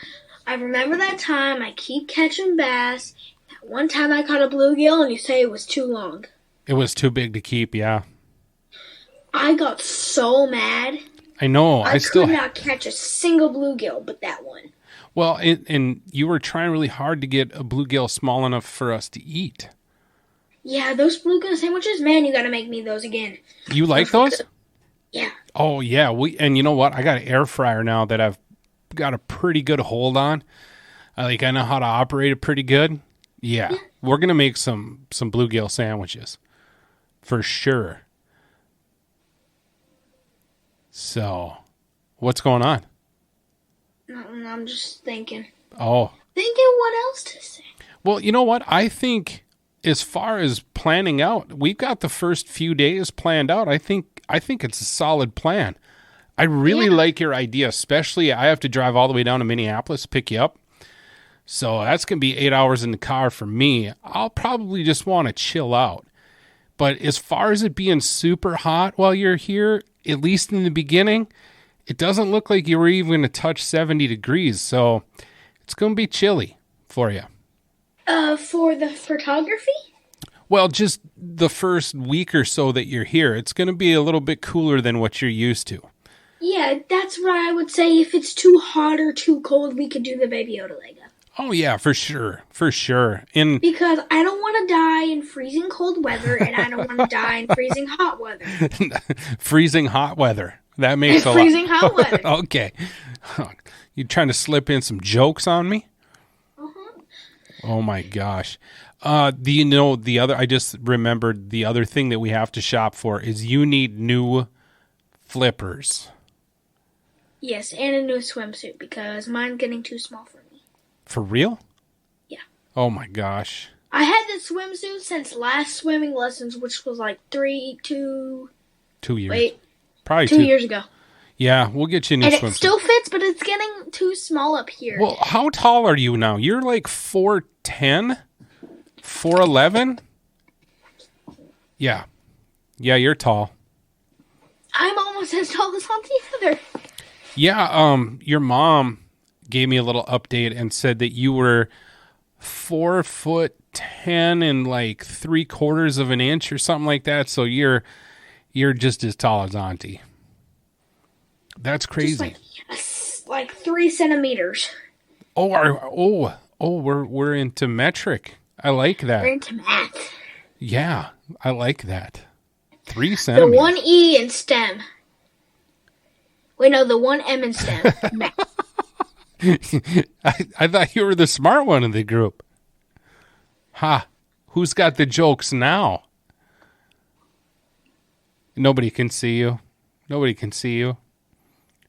Speaker 4: I remember that time I keep catching bass. That one time I caught a bluegill and you say it was too long.
Speaker 1: It was too big to keep, yeah.
Speaker 4: I got so mad.
Speaker 1: I know.
Speaker 4: I could not catch a single bluegill but that one.
Speaker 1: Well, and you were trying really hard to get a bluegill small enough for us to eat.
Speaker 4: Yeah, those bluegill sandwiches, man, you gotta make me those again.
Speaker 1: You like those?
Speaker 4: Yeah.
Speaker 1: Oh, yeah. And you know what? I got an air fryer now that I've got a pretty good hold on. I know how to operate it pretty good. Yeah. We're going to make some bluegill sandwiches. For sure. So, what's going on?
Speaker 4: I'm just thinking.
Speaker 1: Oh,
Speaker 4: What else to say.
Speaker 1: well, you know what? I think as far as planning out, we've got the first few days planned out. I think it's a solid plan. I really like your idea, especially I have to drive all the way down to Minneapolis to pick you up. So that's going to be 8 hours in the car for me. I'll probably just want to chill out. But as far as it being super hot while you're here, at least in the beginning, it doesn't look like you were even going to touch 70 degrees. So it's going to be chilly for you.
Speaker 4: For the photography?
Speaker 1: Well, just the first week or so that you're here, it's going to be a little bit cooler than what you're used to.
Speaker 4: Yeah, that's what I would say. If it's too hot or too cold, we could do the Baby Yoda Lego.
Speaker 1: Oh, yeah, for sure. For sure. And
Speaker 4: Because I don't want to die in freezing cold weather, and I don't want to die in freezing hot weather.
Speaker 1: freezing hot weather. That makes a lot.
Speaker 4: Freezing hot weather.
Speaker 1: Okay. You trying to slip in some jokes on me?
Speaker 4: Uh-huh.
Speaker 1: Oh my gosh. Do you know the other, I just remembered the other thing that we have to shop for is you need new flippers.
Speaker 4: Yes, and a new swimsuit, because mine's getting too small for me.
Speaker 1: For real?
Speaker 4: Yeah.
Speaker 1: Oh my gosh.
Speaker 4: I had this swimsuit since last swimming lessons, which was like 2
Speaker 1: years.
Speaker 4: Wait.
Speaker 1: Probably
Speaker 4: 2 years ago.
Speaker 1: Yeah, we'll get you a new
Speaker 4: And
Speaker 1: swimsuit.
Speaker 4: it still fits, but it's getting too small up here.
Speaker 1: Well, how tall are you now? You're like 4'10"? 4'11"? Yeah. Yeah, you're tall.
Speaker 4: I'm almost as tall as on the other.
Speaker 1: Yeah, your mom gave me a little update and said that you were 4'10" and like 3/4 of an inch or something like that. So you're just as tall as Auntie. That's crazy.
Speaker 4: Just like 3 centimeters.
Speaker 1: We're into metric. I like that.
Speaker 4: We're into math.
Speaker 1: Yeah, I like that. 3
Speaker 4: The
Speaker 1: centimeters.
Speaker 4: 1 E in STEM. Wait, no, the 1 M in STEM. Math.
Speaker 1: I thought you were the smart one in the group. Ha! Who's got the jokes now? Nobody can see you. Nobody can see you.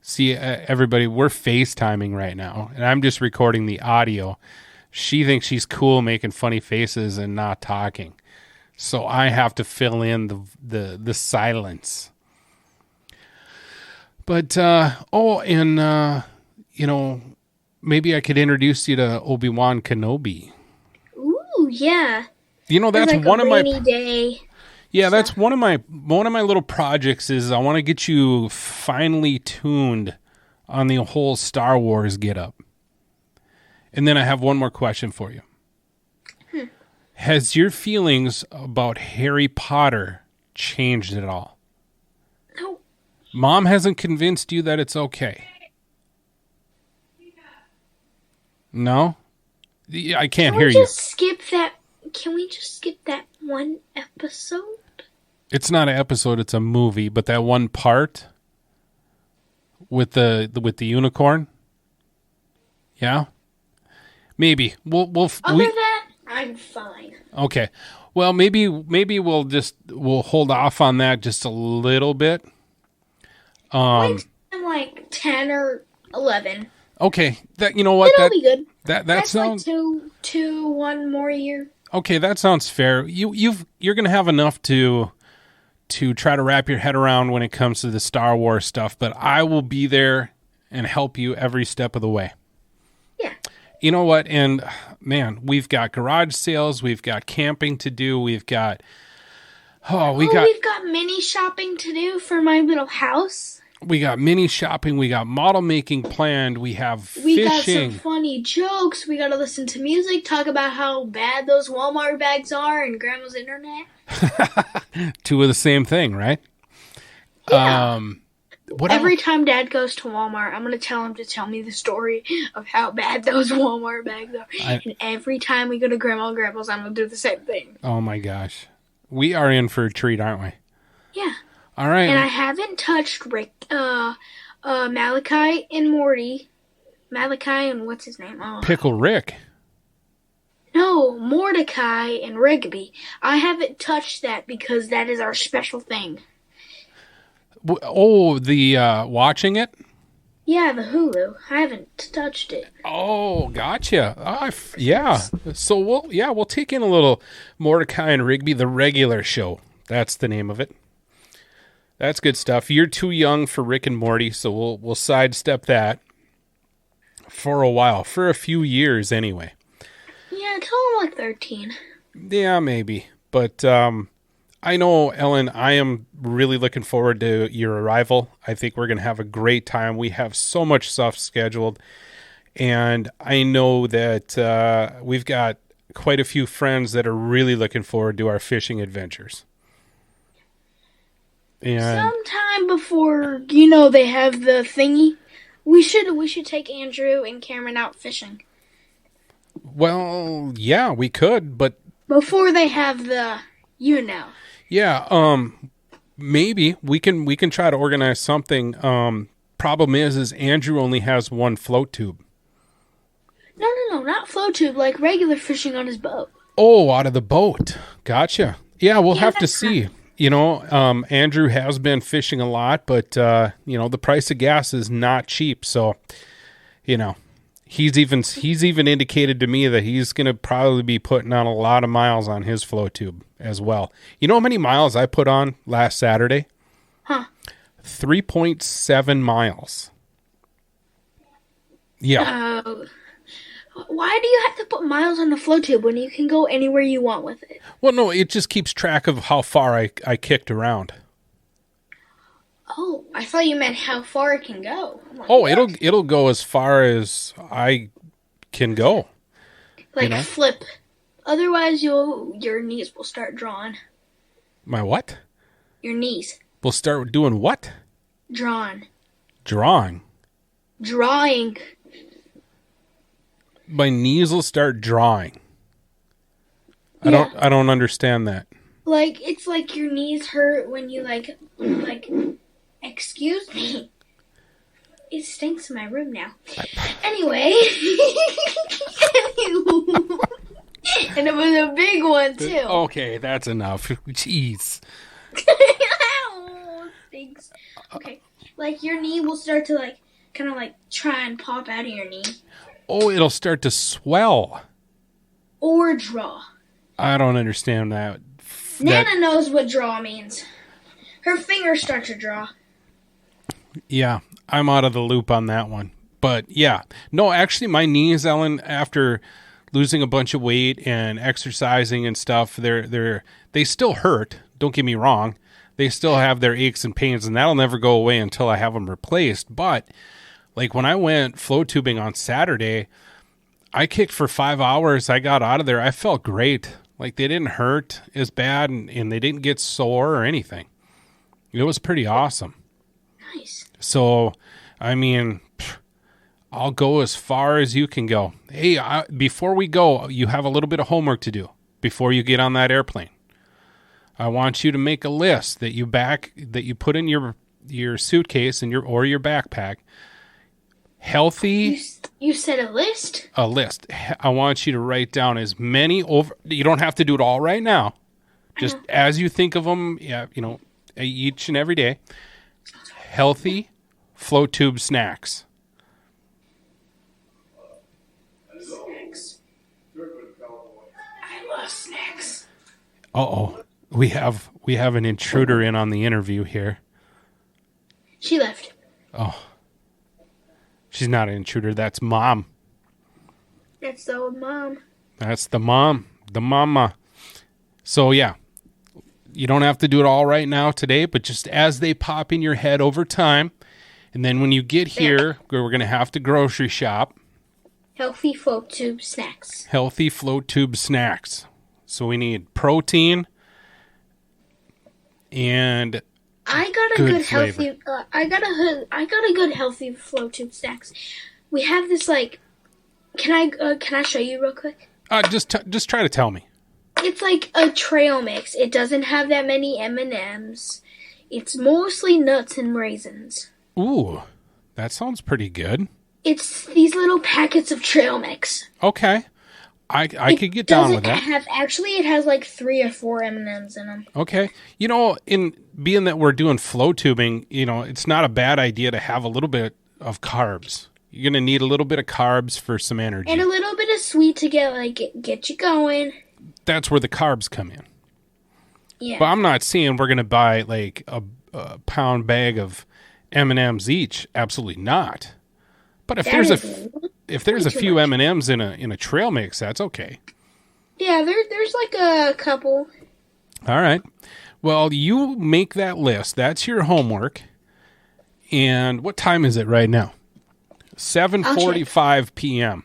Speaker 1: See, everybody, we're FaceTiming right now, and I'm just recording the audio. She thinks she's cool making funny faces and not talking. So I have to fill in the silence. But, maybe I could introduce you to Obi-Wan Kenobi.
Speaker 4: Ooh, yeah.
Speaker 1: You know, that's
Speaker 4: like
Speaker 1: one
Speaker 4: a
Speaker 1: of my...
Speaker 4: rainy day.
Speaker 1: Yeah, that's one of my little projects is I want to get you finely tuned on the whole Star Wars get-up. And then I have one more question for you. Has your feelings about Harry Potter changed at all?
Speaker 4: No.
Speaker 1: Mom hasn't convinced you that it's okay? No? I can't hear you.
Speaker 4: Can we just skip that one episode?
Speaker 1: It's not an episode, it's a movie, but that one part with the unicorn? Yeah? Maybe. Other
Speaker 4: than that, I'm fine.
Speaker 1: Okay. Well, maybe we'll hold off on that just a little bit.
Speaker 4: I'm like 10 or 11.
Speaker 1: Okay. That, you know what?
Speaker 4: It'll be good.
Speaker 1: That sounds
Speaker 4: like one more year.
Speaker 1: Okay, that sounds fair. You're going to have enough to try to wrap your head around when it comes to the Star Wars stuff, but I will be there and help you every step of the way.
Speaker 4: Yeah.
Speaker 1: You know what? And man, we've got garage sales, we've got camping to do, we've got
Speaker 4: we've got mini shopping to do for my little house.
Speaker 1: We got mini shopping, we got model making planned, we have fishing.
Speaker 4: We got some funny jokes, we got to listen to music, talk about how bad those Walmart bags are and Grandma's internet.
Speaker 1: Two of the same thing, right?
Speaker 4: Yeah. Every time Dad goes to Walmart, I'm going to tell him to tell me the story of how bad those Walmart bags are. And every time we go to Grandma and Grandpa's, I'm going to do the same thing.
Speaker 1: Oh my gosh. We are in for a treat, aren't we?
Speaker 4: Yeah.
Speaker 1: All right.
Speaker 4: And I haven't touched Malachi and Morty. Malachi and what's his name? Oh.
Speaker 1: Pickle Rick.
Speaker 4: No, Mordecai and Rigby. I haven't touched that because that is our special thing.
Speaker 1: The watching it?
Speaker 4: Yeah, the Hulu. I haven't touched it.
Speaker 1: Oh, gotcha. Yeah. So we'll take in a little Mordecai and Rigby, the regular show. That's the name of it. That's good stuff. You're too young for Rick and Morty, so we'll sidestep that for a while, for a few years anyway.
Speaker 4: Yeah, until I'm like 13.
Speaker 1: Yeah, maybe. But I know, Ellen, I am really looking forward to your arrival. I think we're going to have a great time. We have so much stuff scheduled. And I know that we've got quite a few friends that are really looking forward to our fishing adventures. And
Speaker 4: Sometime before, they have the thingy, we should take Andrew and Cameron out fishing.
Speaker 1: well, yeah, we could, but
Speaker 4: Before they have the,
Speaker 1: yeah, maybe we can try to organize something. Problem is Andrew only has one float tube.
Speaker 4: No, not float tube, like regular fishing on his boat.
Speaker 1: Oh, out of the boat. Gotcha. Yeah, we'll
Speaker 4: Yeah,
Speaker 1: have to
Speaker 4: that's
Speaker 1: see. Andrew has been fishing a lot, but the price of gas is not cheap. So, he's even indicated to me that he's going to probably be putting on a lot of miles on his float tube as well. You know how many miles I put on last Saturday?
Speaker 4: Huh.
Speaker 1: 3.7 miles. Yeah.
Speaker 4: Why do you have to put miles on the float tube when you can go anywhere you want with it?
Speaker 1: Well, no, it just keeps track of how far I kicked around.
Speaker 4: Oh, I thought you meant how far it can go.
Speaker 1: Oh, it'll go as far as I can go.
Speaker 4: Like flip. Otherwise, your knees will start drawing.
Speaker 1: My what?
Speaker 4: Your knees.
Speaker 1: We'll start doing what?
Speaker 4: Drawing.
Speaker 1: Drawing.
Speaker 4: Drawing.
Speaker 1: My knees will start drawing.
Speaker 4: Yeah.
Speaker 1: I don't understand that.
Speaker 4: Like, it's like your knees hurt when you, excuse me. It stinks in my room now. Anyway. And it was a big one, too.
Speaker 1: Okay, that's enough. Jeez.
Speaker 4: Ow, it stinks. Okay. Like, your knee will start to, try and pop out of your knee.
Speaker 1: Oh, it'll start to swell.
Speaker 4: Or draw.
Speaker 1: I don't understand that.
Speaker 4: Nana knows what draw means. Her fingers start to draw.
Speaker 1: Yeah, I'm out of the loop on that one. But yeah, no, actually my knees, Ellen, after losing a bunch of weight and exercising and stuff, they still hurt. Don't get me wrong. They still have their aches and pains, and that'll never go away until I have them replaced. But like when I went float tubing on Saturday, I kicked for 5 hours. I got out of there. I felt great. Like they didn't hurt as bad and they didn't get sore or anything. It was pretty awesome.
Speaker 4: Nice.
Speaker 1: So, I mean, I'll go as far as you can go. Hey, before we go, you have a little bit of homework to do before you get on that airplane. I want you to make a list that you put in your suitcase and your backpack. Healthy.
Speaker 4: You said a list?
Speaker 1: A list. I want you to write down as many you don't have to do it all right now. Just as you think of them, each and every day. Healthy float tube snacks.
Speaker 4: Snacks. I love snacks.
Speaker 1: Uh-oh. We have an intruder in on the interview here.
Speaker 4: She left.
Speaker 1: Oh. She's not an intruder. That's Mom.
Speaker 4: That's the old mom.
Speaker 1: That's the mom. The mama. So, yeah. You don't have to do it all right now today, but just as they pop in your head over time, and then when you get here, we're going to have to grocery shop.
Speaker 4: Healthy float tube snacks.
Speaker 1: Healthy float tube snacks. So we need protein and
Speaker 4: I got a good healthy. I got a good healthy float tube snacks. We have this Can I show you real quick?
Speaker 1: Just try to tell me.
Speaker 4: It's like a trail mix. It doesn't have that many M&Ms. It's mostly nuts and raisins.
Speaker 1: Ooh, that sounds pretty good.
Speaker 4: It's these little packets of trail mix.
Speaker 1: Okay. I could get down with that.
Speaker 4: It has like 3 or 4 M&Ms in them.
Speaker 1: Okay. In being that we're doing flow tubing, it's not a bad idea to have a little bit of carbs. You're going to need a little bit of carbs for some energy.
Speaker 4: And a little bit of sweet to get you going.
Speaker 1: That's where the carbs come in.
Speaker 4: Yeah.
Speaker 1: But I'm not saying we're going to buy like a pound bag of M&Ms each. Absolutely not. But if there's a few M&Ms in a trail mix, that's okay.
Speaker 4: Yeah, there's like a couple.
Speaker 1: All right. Well, you make that list. That's your homework. And what time is it right now? 7:45 p.m.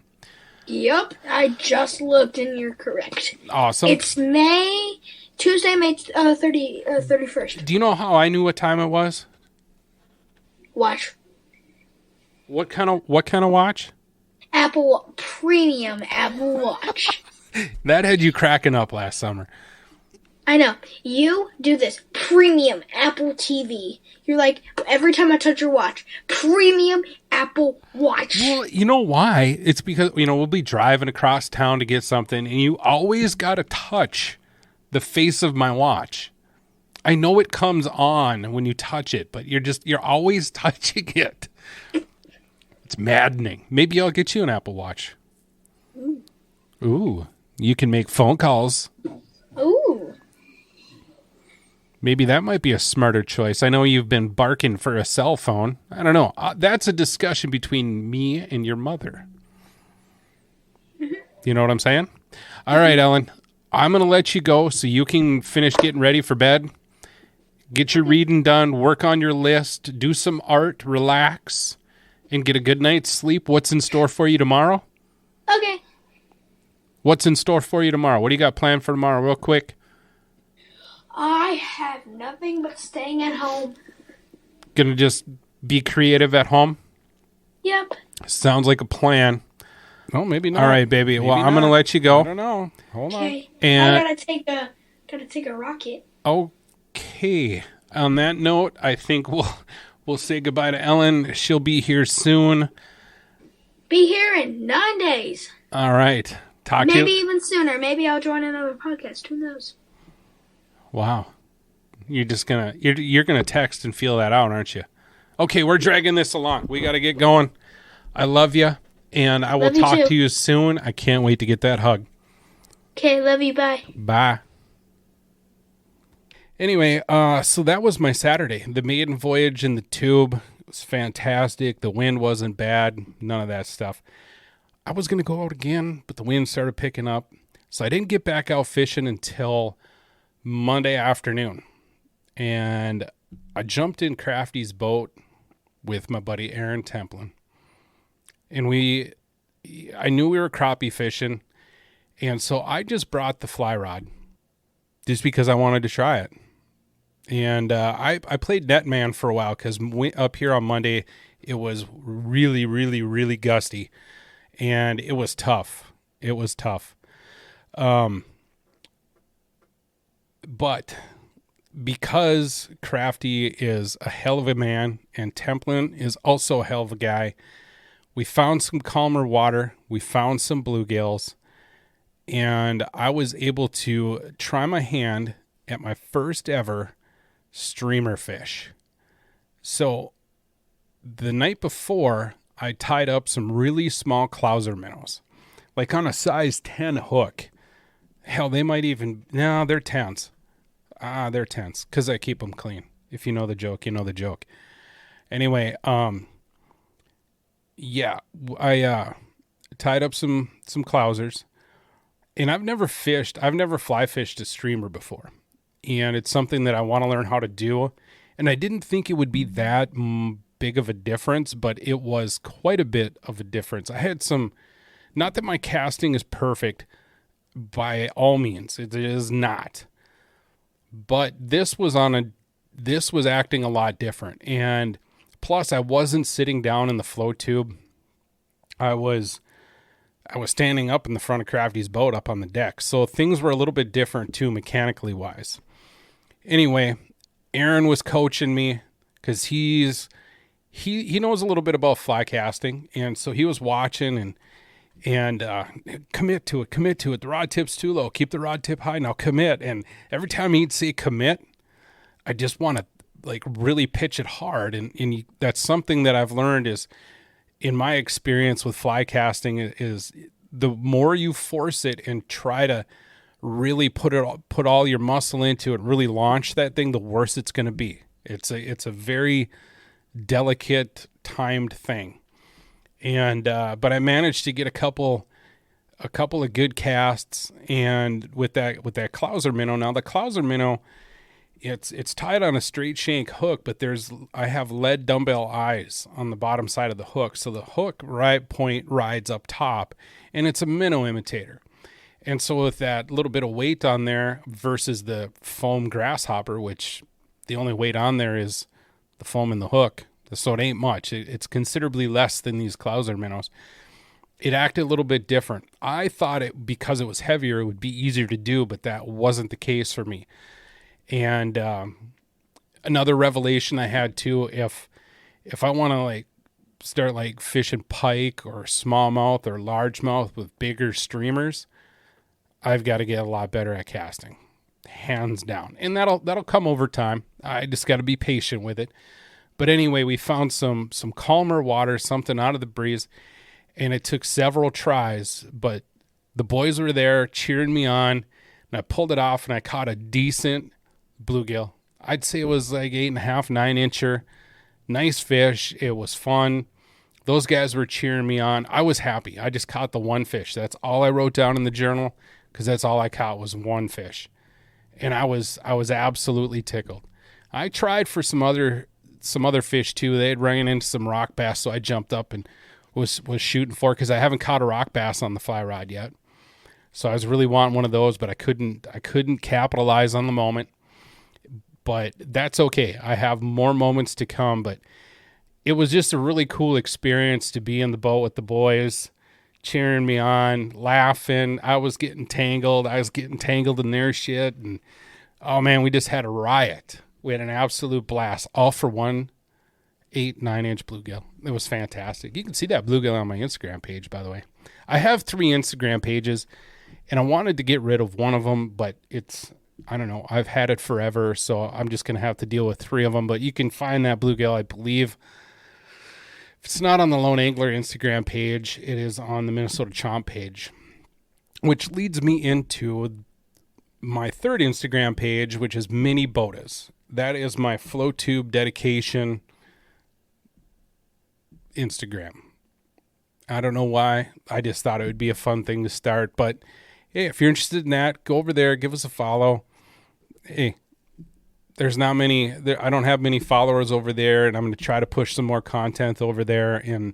Speaker 4: Yep, I just looked and you're correct.
Speaker 1: Awesome.
Speaker 4: It's Tuesday, May 31st.
Speaker 1: Do you know how I knew what time it was?
Speaker 4: Watch.
Speaker 1: What kind of watch?
Speaker 4: Premium Apple Watch.
Speaker 1: That had you cracking up last summer.
Speaker 4: I know. You do this. Premium Apple TV. You're like, every time I touch your watch, premium Apple Watch.
Speaker 1: Well, you know why? It's because, we'll be driving across town to get something, and you always got to touch the face of my watch. I know it comes on when you touch it, but you're always touching it. It's maddening. Maybe I'll get you an Apple Watch. Ooh, you can make phone calls.
Speaker 4: Ooh.
Speaker 1: Maybe that might be a smarter choice. I know you've been barking for a cell phone. I don't know. That's a discussion between me and your mother. You know what I'm saying? All right, Ellen. I'm going to let you go so you can finish getting ready for bed. Get your reading done. Work on your list. Do some art. Relax. And get a good night's sleep. What's in store for you tomorrow?
Speaker 4: Okay.
Speaker 1: What's in store for you tomorrow? What do you got planned for tomorrow real quick?
Speaker 4: I have nothing but staying at home.
Speaker 1: Gonna just be creative at home?
Speaker 4: Yep.
Speaker 1: Sounds like a plan.
Speaker 3: Oh, maybe not.
Speaker 1: All right, baby.
Speaker 3: Maybe
Speaker 1: well, I'm
Speaker 3: not.
Speaker 1: gonna let you go.
Speaker 3: I don't know. Hold on.
Speaker 4: Okay.
Speaker 1: And
Speaker 4: I gotta take a rocket.
Speaker 1: okay. On that note, I think we'll say goodbye to Ellen. She'll be here soon.
Speaker 4: Be here in 9 days.
Speaker 1: All right.
Speaker 4: Maybe even sooner. Maybe I'll join another podcast. Who knows?
Speaker 1: Wow. You're gonna text and feel that out, aren't you? Okay, we're dragging this along. We gotta get going. I love you, and I will talk to you soon. I can't wait to get that hug.
Speaker 4: Okay, love you. Bye.
Speaker 1: Bye. Anyway, so that was my Saturday. The maiden voyage in the tube was fantastic. The wind wasn't bad. None of that stuff. I was going to go out again, but the wind started picking up. So I didn't get back out fishing until Monday afternoon. And I jumped in Crafty's boat with my buddy Aaron Templin. And I knew we were crappie fishing. And so I just brought the fly rod just because I wanted to try it. And I played netman for a while because up here on Monday, it was really, really, really gusty. And it was tough. It was tough. But because Crafty is a hell of a man and Templin is also a hell of a guy, we found some calmer water. We found some bluegills. And I was able to try my hand at my first ever streamer fish. So the night before, I tied up some really small clouser minnows, like on a size 10 hook. Hell, they might even, no, they're 10s. They're 10s because I keep them clean. If you know the joke, you know the joke. Anyway, yeah, I tied up some clousers. And I've never fly fished a streamer before. And it's something that I want to learn how to do. And I didn't think it would be that big of a difference, but it was quite a bit of a difference. I had not that my casting is perfect by all means. It is not. But this was acting a lot different. And plus I wasn't sitting down in the flow tube. I was standing up in the front of Crafty's boat up on the deck. So things were a little bit different too, mechanically wise. Anyway, Aaron was coaching me because he knows a little bit about fly casting. And so he was watching and and commit to it. The rod tip's too low. Keep the rod tip high. Now commit. And every time he'd say commit, I just want to like really pitch it hard. And that's something that I've learned is in my experience with fly casting is the more you force it and try to really put all your muscle into it, really launch that thing, the worse it's going to be. It's a very delicate, timed thing. And but I managed to get a couple of good casts, and with that Clouser minnow. Now the Clouser minnow, it's tied on a straight shank hook, but I have lead dumbbell eyes on the bottom side of the hook, so the hook point rides up top, and it's a minnow imitator. And so with that little bit of weight on there versus the foam grasshopper, which the only weight on there is the foam in the hook, so it ain't much. It's considerably less than these Clouser minnows. It acted a little bit different. I thought because it was heavier, it would be easier to do, but that wasn't the case for me. And another revelation I had too, if I want to like start like fishing pike or smallmouth or largemouth with bigger streamers, I've got to get a lot better at casting, hands down. And that'll come over time. I just got to be patient with it. But anyway, we found some calmer water, something out of the breeze, and it took several tries, but the boys were there cheering me on, and I pulled it off, and I caught a decent bluegill. I'd say it was like 8.5, 9-incher. Nice fish. It was fun. Those guys were cheering me on. I was happy. I just caught the one fish. That's all I wrote down in the journal, because that's all I caught was one fish. And I was absolutely tickled. I tried for some other fish too. They had run into some rock bass, so I jumped up and was shooting for, because I haven't caught a rock bass on the fly rod yet. So I was really wanting one of those, but I couldn't capitalize on the moment. But that's okay. I have more moments to come, but it was just a really cool experience to be in the boat with the boys, cheering me on, laughing. I was getting tangled in their shit. And oh man, we just had a riot. We had an absolute blast, all for one 8-9-inch bluegill. It was fantastic. You can see that bluegill on my Instagram page, by the way. I have 3 Instagram pages, and I wanted to get rid of one of them, but I don't know, I've had it forever, so I'm just going to have to deal with 3 of them. But you can find that bluegill, I believe. If it's not on the Lone Angler Instagram page, it is on the Minnesota Chomp page, which leads me into my 3rd Instagram page, which is Mini Botas. That is my flow tube dedication Instagram. I don't know why. I just thought it would be a fun thing to start. But hey, if you're interested in that, go over there, give us a follow. Hey, there's not many. I don't have many followers over there, and I'm going to try to push some more content over there and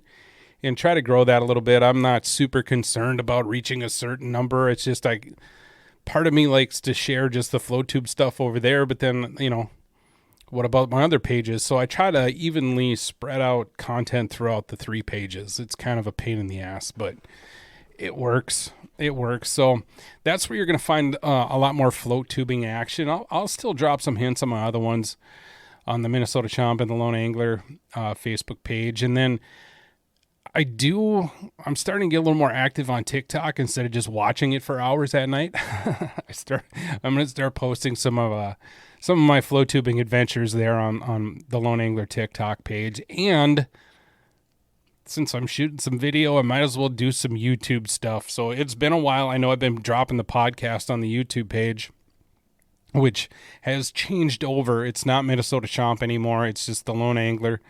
Speaker 1: try to grow that a little bit. I'm not super concerned about reaching a certain number. It's just part of me likes to share just the flow tube stuff over there, but then, what about my other pages? So I try to evenly spread out content throughout the 3 pages. It's kind of a pain in the ass, but it works. It works. So that's where you're going to find a lot more float tubing action. I'll still drop some hints on my other ones on the Minnesota Chomp and the Lone Angler Facebook page. And then I'm starting to get a little more active on TikTok instead of just watching it for hours at night. I'm going to start posting some of my flow tubing adventures there on the Lone Angler TikTok page. And since I'm shooting some video, I might as well do some YouTube stuff. So it's been a while. I know I've been dropping the podcast on the YouTube page, which has changed over. It's not Minnesota Chomp anymore. It's just the Lone Angler.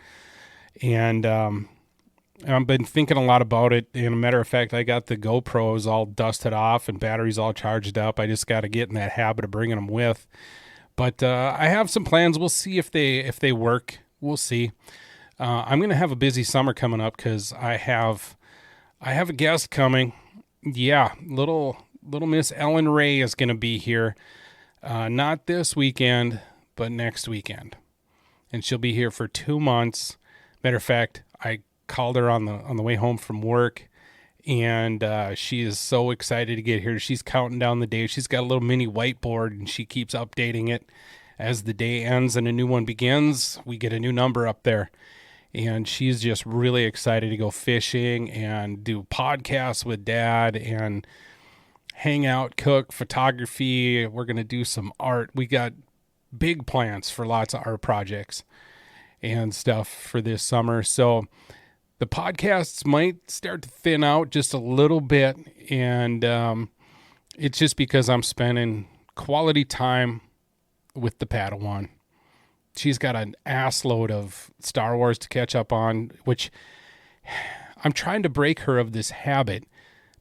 Speaker 1: And I've been thinking a lot about it. And a matter of fact, I got the GoPros all dusted off and batteries all charged up. I just got to get in that habit of bringing them with. But I have some plans. We'll see if they work. We'll see. I'm going to have a busy summer coming up because I have a guest coming. Yeah, little Miss Ellen Ray is going to be here. Not this weekend, but next weekend. And she'll be here for 2 months. Matter of fact, I called her on the way home from work, and she is so excited to get here. She's counting down the days. She's got a little mini whiteboard, and she keeps updating it as the day ends and a new one begins. We get a new number up there. and she's just really excited to go fishing and do podcasts with Dad and hang out, cook, photography. We're going to do some art. We got big plans for lots of art projects and stuff for this summer. So the podcasts might start to thin out just a little bit. And it's just because I'm spending quality time with the Padawan. She's got an ass load of Star Wars to catch up on, which I'm trying to break her of this habit.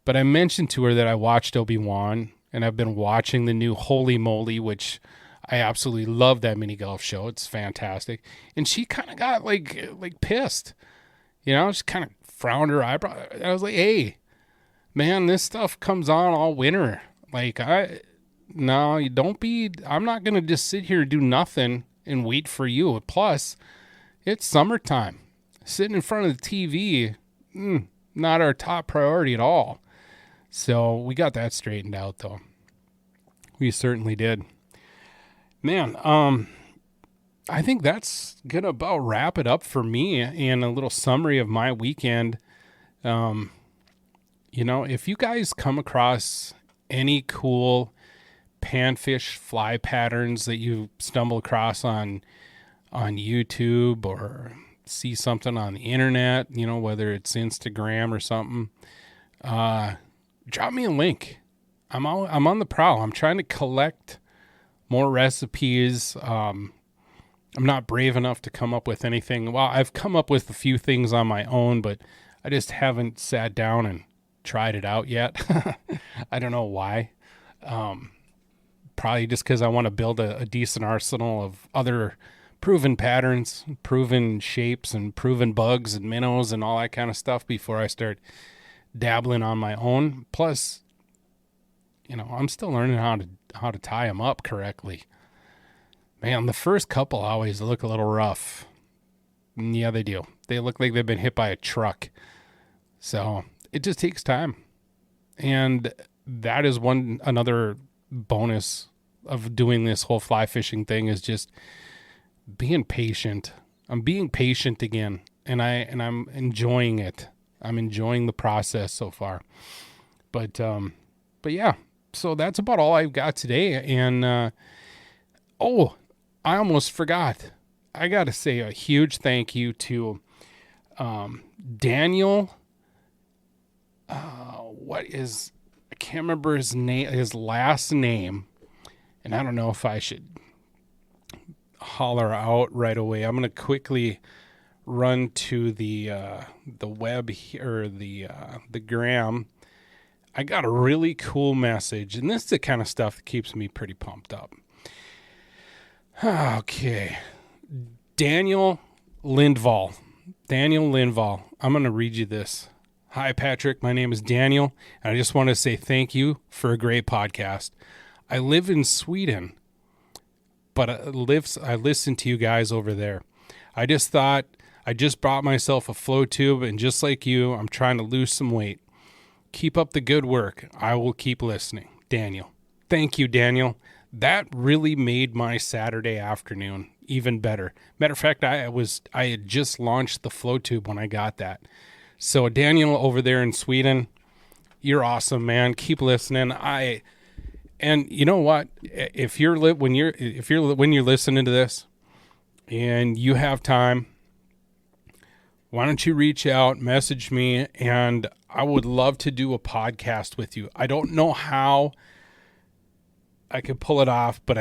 Speaker 1: But I mentioned to her that I watched Obi-Wan, and I've been watching the new Holy Moly, which I absolutely love that mini golf show. It's fantastic. And she kind of got like pissed. You know, she kind of frowned her eyebrow. I was like, hey, man, this stuff comes on all winter. Like, no, you don't be, I'm not going to just sit here and do nothing and wait for you. Plus, it's summertime. Sitting in front of the TV, not our top priority at all. So we got that straightened out, though. We certainly did. Man, I think that's going to about wrap it up for me and a little summary of my weekend. You know, if you guys come across any cool panfish fly patterns that you stumble across on YouTube or see something on the internet, you know, whether it's Instagram or something, drop me a link. I'm on the prowl. I'm trying to collect more recipes. I'm not brave enough to come up with anything. Well, I've come up with a few things on my own, but I just haven't sat down and tried it out yet. I don't know why. Probably just because I want to build a decent arsenal of other proven patterns, proven shapes, and proven bugs and minnows and all that kind of stuff before I start dabbling on my own. Plus, you know, I'm still learning how to tie them up correctly. Man, the first couple always look a little rough. Yeah, they do. They look like they've been hit by a truck. So it just takes time. And that is another bonus of doing this whole fly fishing thing is just being patient. I'm being patient again, and I'm enjoying it. I'm enjoying the process so far. But yeah, so that's about all I've got today. And I almost forgot. I got to say a huge thank you to Daniel. I can't remember his last name, and I don't know if I should holler out right away. I'm going to quickly run to the web here, the gram. I got a really cool message, and this is the kind of stuff that keeps me pretty pumped up. Okay. Daniel Lindvall. I'm going to read you this. Hi, Patrick. My name is Daniel, and I just want to say thank you for a great podcast. I live in Sweden, but I listen to you guys over there. I just thought I just bought myself a flow tube, and just like you, I'm trying to lose some weight. Keep up the good work. I will keep listening. Daniel. Thank you, Daniel. That really made my Saturday afternoon even better. Matter of fact, I had just launched the flow tube when I got that. So Daniel over there in Sweden, you're awesome, man. Keep listening. And you know what? If you're when you're listening to this and you have time, why don't you reach out, message me, and I would love to do a podcast with you. I don't know how I could pull it off, but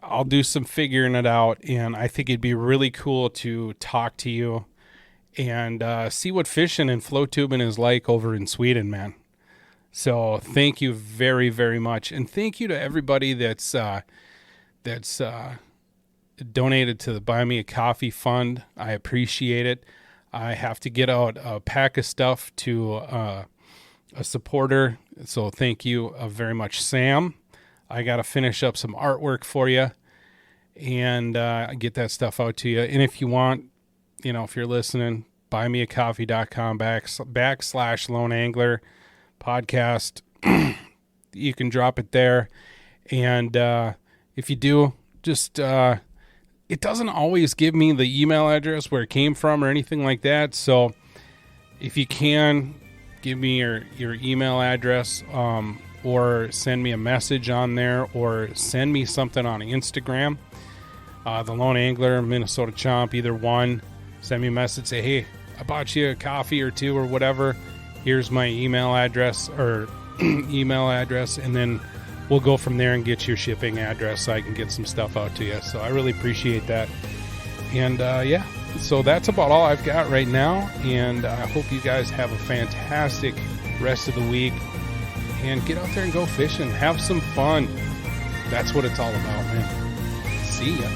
Speaker 1: I'll do some figuring it out, and I think it'd be really cool to talk to you and see what fishing and flow tubing is like over in Sweden, man. So thank you very, very much, and thank you to everybody that's donated to the Buy Me a Coffee Fund. I appreciate it. I have to get out a pack of stuff to a supporter, so thank you very much, Sam. I got to finish up some artwork for you and get that stuff out to you. And if you want, you know, if you're listening, buymeacoffee.com /Lone Angler podcast. You can drop it there. And if you do, just it doesn't always give me the email address where it came from or anything like that. So if you can, give me your email address, or send me a message on there, or send me something on Instagram. The Lone Angler, Minnesota Chomp, either one. Send me a message, say, hey, I bought you a coffee or two or whatever. Here's my email address, or and then we'll go from there and get your shipping address so I can get some stuff out to you. So I really appreciate that. And yeah, so that's about all I've got right now. And I hope you guys have a fantastic rest of the week. And get out there and go fishing. Have some fun. That's what it's all about, man. See ya.